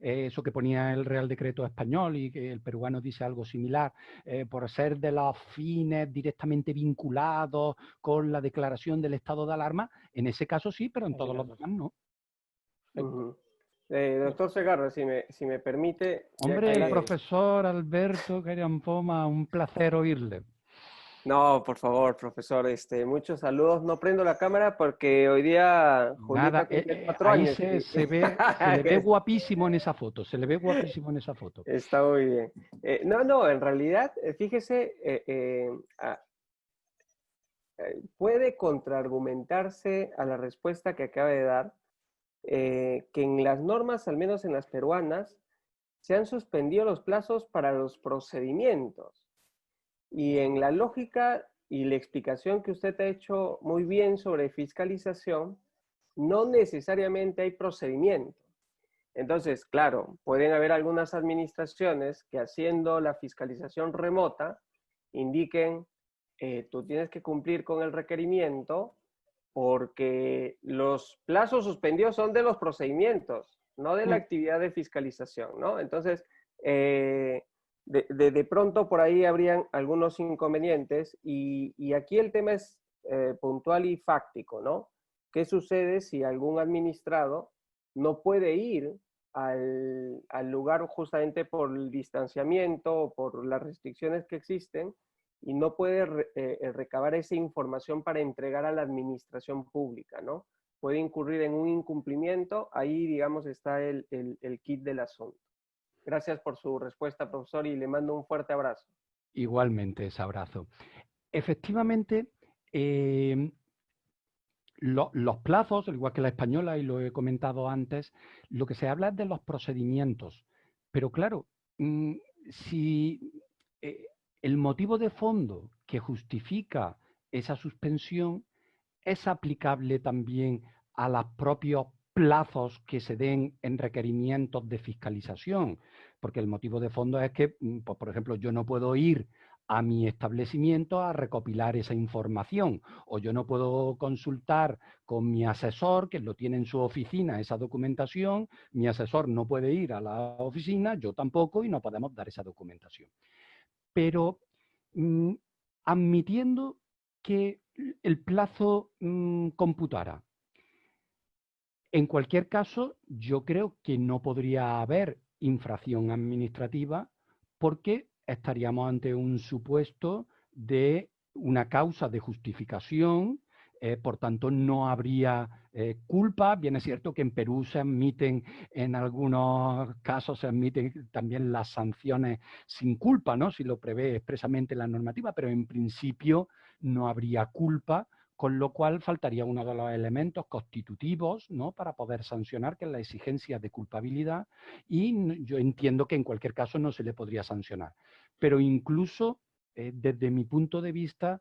eso que ponía el Real Decreto español y que el peruano dice algo similar, por ser de los fines directamente vinculados con la declaración del estado de alarma, en ese caso sí, pero en todos los demás no. Doctor Segarra, si me permite... Hombre, el profesor Alberto Carampoma, un placer oírle. No, por favor, profesor, muchos saludos. No prendo la cámara porque hoy día Julieta cumple 4 años. Se le ve guapísimo en esa foto, se le ve guapísimo en esa foto. Está muy bien. No, en realidad, fíjese, puede contraargumentarse a la respuesta que acaba de dar, que en las normas, al menos en las peruanas, se han suspendido los plazos para los procedimientos. Y en la lógica y la explicación que usted ha hecho muy bien sobre fiscalización, no necesariamente hay procedimiento. Entonces, claro, pueden haber algunas administraciones que haciendo la fiscalización remota indiquen, tú tienes que cumplir con el requerimiento porque los plazos suspendidos son de los procedimientos, no de la actividad de fiscalización, ¿no? Entonces, de pronto por ahí habrían algunos inconvenientes y aquí el tema es puntual y fáctico, ¿no? ¿Qué sucede si algún administrado no puede ir al lugar justamente por el distanciamiento o por las restricciones que existen y no puede recabar esa información para entregar a la administración pública, ¿no? Puede incurrir en un incumplimiento, ahí digamos está el kit del asunto. Gracias por su respuesta, profesor, y le mando un fuerte abrazo. Igualmente, ese abrazo. Efectivamente, los plazos, al igual que la española, y lo he comentado antes, lo que se habla es de los procedimientos. Pero claro, si el motivo de fondo que justifica esa suspensión es aplicable también a los propios plazos que se den en requerimientos de fiscalización, porque el motivo de fondo es que, pues, por ejemplo, yo no puedo ir a mi establecimiento a recopilar esa información, o yo no puedo consultar con mi asesor, que lo tiene en su oficina, esa documentación, mi asesor no puede ir a la oficina, yo tampoco, y no podemos dar esa documentación. Pero admitiendo que el plazo computara. En cualquier caso, yo creo que no podría haber infracción administrativa porque estaríamos ante un supuesto de una causa de justificación, por tanto no habría culpa. Bien es cierto que en Perú se admiten, en algunos casos se admiten también las sanciones sin culpa, ¿no? Si lo prevé expresamente la normativa, pero en principio no habría culpa, con lo cual faltaría uno de los elementos constitutivos, ¿no?, para poder sancionar, que es la exigencia de culpabilidad, y yo entiendo que en cualquier caso no se le podría sancionar. Pero incluso desde mi punto de vista,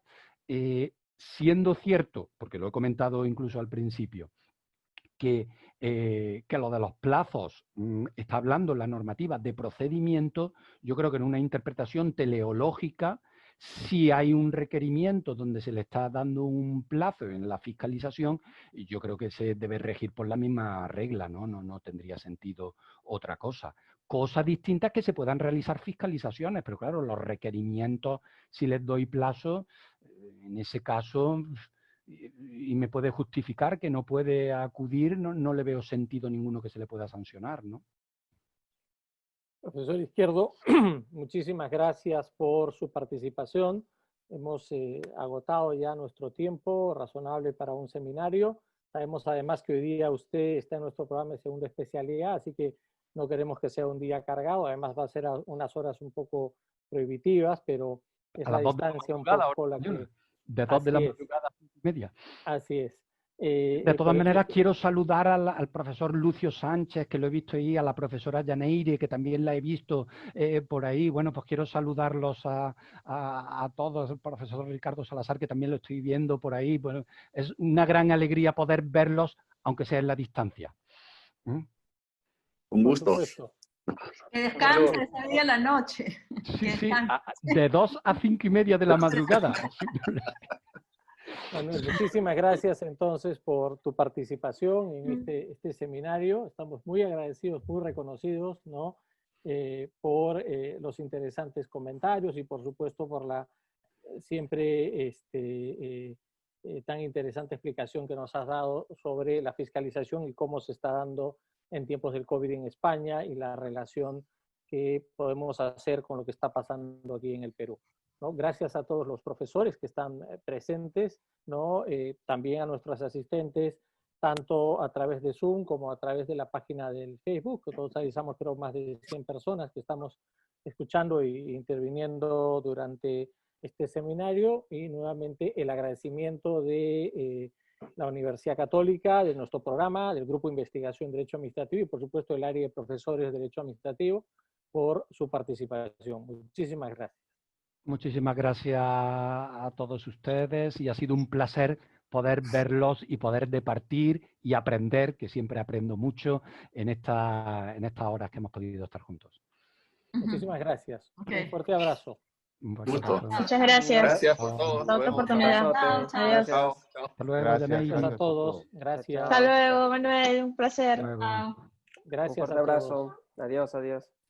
siendo cierto, porque lo he comentado incluso al principio, que lo de los plazos está hablando la normativa de procedimiento, yo creo que en una interpretación teleológica, si hay un requerimiento donde se le está dando un plazo en la fiscalización, yo creo que se debe regir por la misma regla, ¿no? No tendría sentido otra cosa. Cosas distintas que se puedan realizar fiscalizaciones, pero claro, los requerimientos, si les doy plazo, en ese caso, y me puede justificar que no puede acudir, no le veo sentido ninguno que se le pueda sancionar, ¿no? Profesor Izquierdo, muchísimas gracias por su participación. Hemos agotado ya nuestro tiempo razonable para un seminario. Sabemos además que hoy día usted está en nuestro programa de segunda especialidad, así que no queremos que sea un día cargado. Además va a ser a unas horas un poco prohibitivas, pero es la distancia un poco la que... De 2 de la madrugada a 5:30. Así es. De todas maneras, quiero saludar al profesor Lucio Sánchez, que lo he visto ahí, a la profesora Yaneire, que también la he visto por ahí. Bueno, pues quiero saludarlos a todos, el profesor Ricardo Salazar, que también lo estoy viendo por ahí. Bueno, es una gran alegría poder verlos, aunque sea en la distancia. Un gusto. Que descanse ese día a la noche. Sí, de 2 a 5:30 de la madrugada. Bueno, muchísimas gracias entonces por tu participación en este seminario. Estamos muy agradecidos, muy reconocidos, ¿no? Por los interesantes comentarios y por supuesto por la siempre tan interesante explicación que nos has dado sobre la fiscalización y cómo se está dando en tiempos del COVID en España y la relación que podemos hacer con lo que está pasando aquí en el Perú, ¿no? Gracias a todos los profesores que están presentes, ¿no? También a nuestros asistentes, tanto a través de Zoom como a través de la página del Facebook, que todos avisamos, creo, más de 100 personas que estamos escuchando e interviniendo durante este seminario, y nuevamente el agradecimiento de la Universidad Católica, de nuestro programa, del Grupo de Investigación Derecho Administrativo y por supuesto el área de profesores de Derecho Administrativo por su participación. Muchísimas gracias. Muchísimas gracias a todos ustedes y ha sido un placer poder verlos y poder departir y aprender, que siempre aprendo mucho en estas horas que hemos podido estar juntos. Muchísimas gracias. Un fuerte abrazo. Muchas gracias. Gracias por todo. Otra oportunidad. Adiós. Hasta luego. Gracias a todos. Gracias. Hasta luego, Manuel. Un placer. Gracias. Un fuerte abrazo. Adiós, adiós.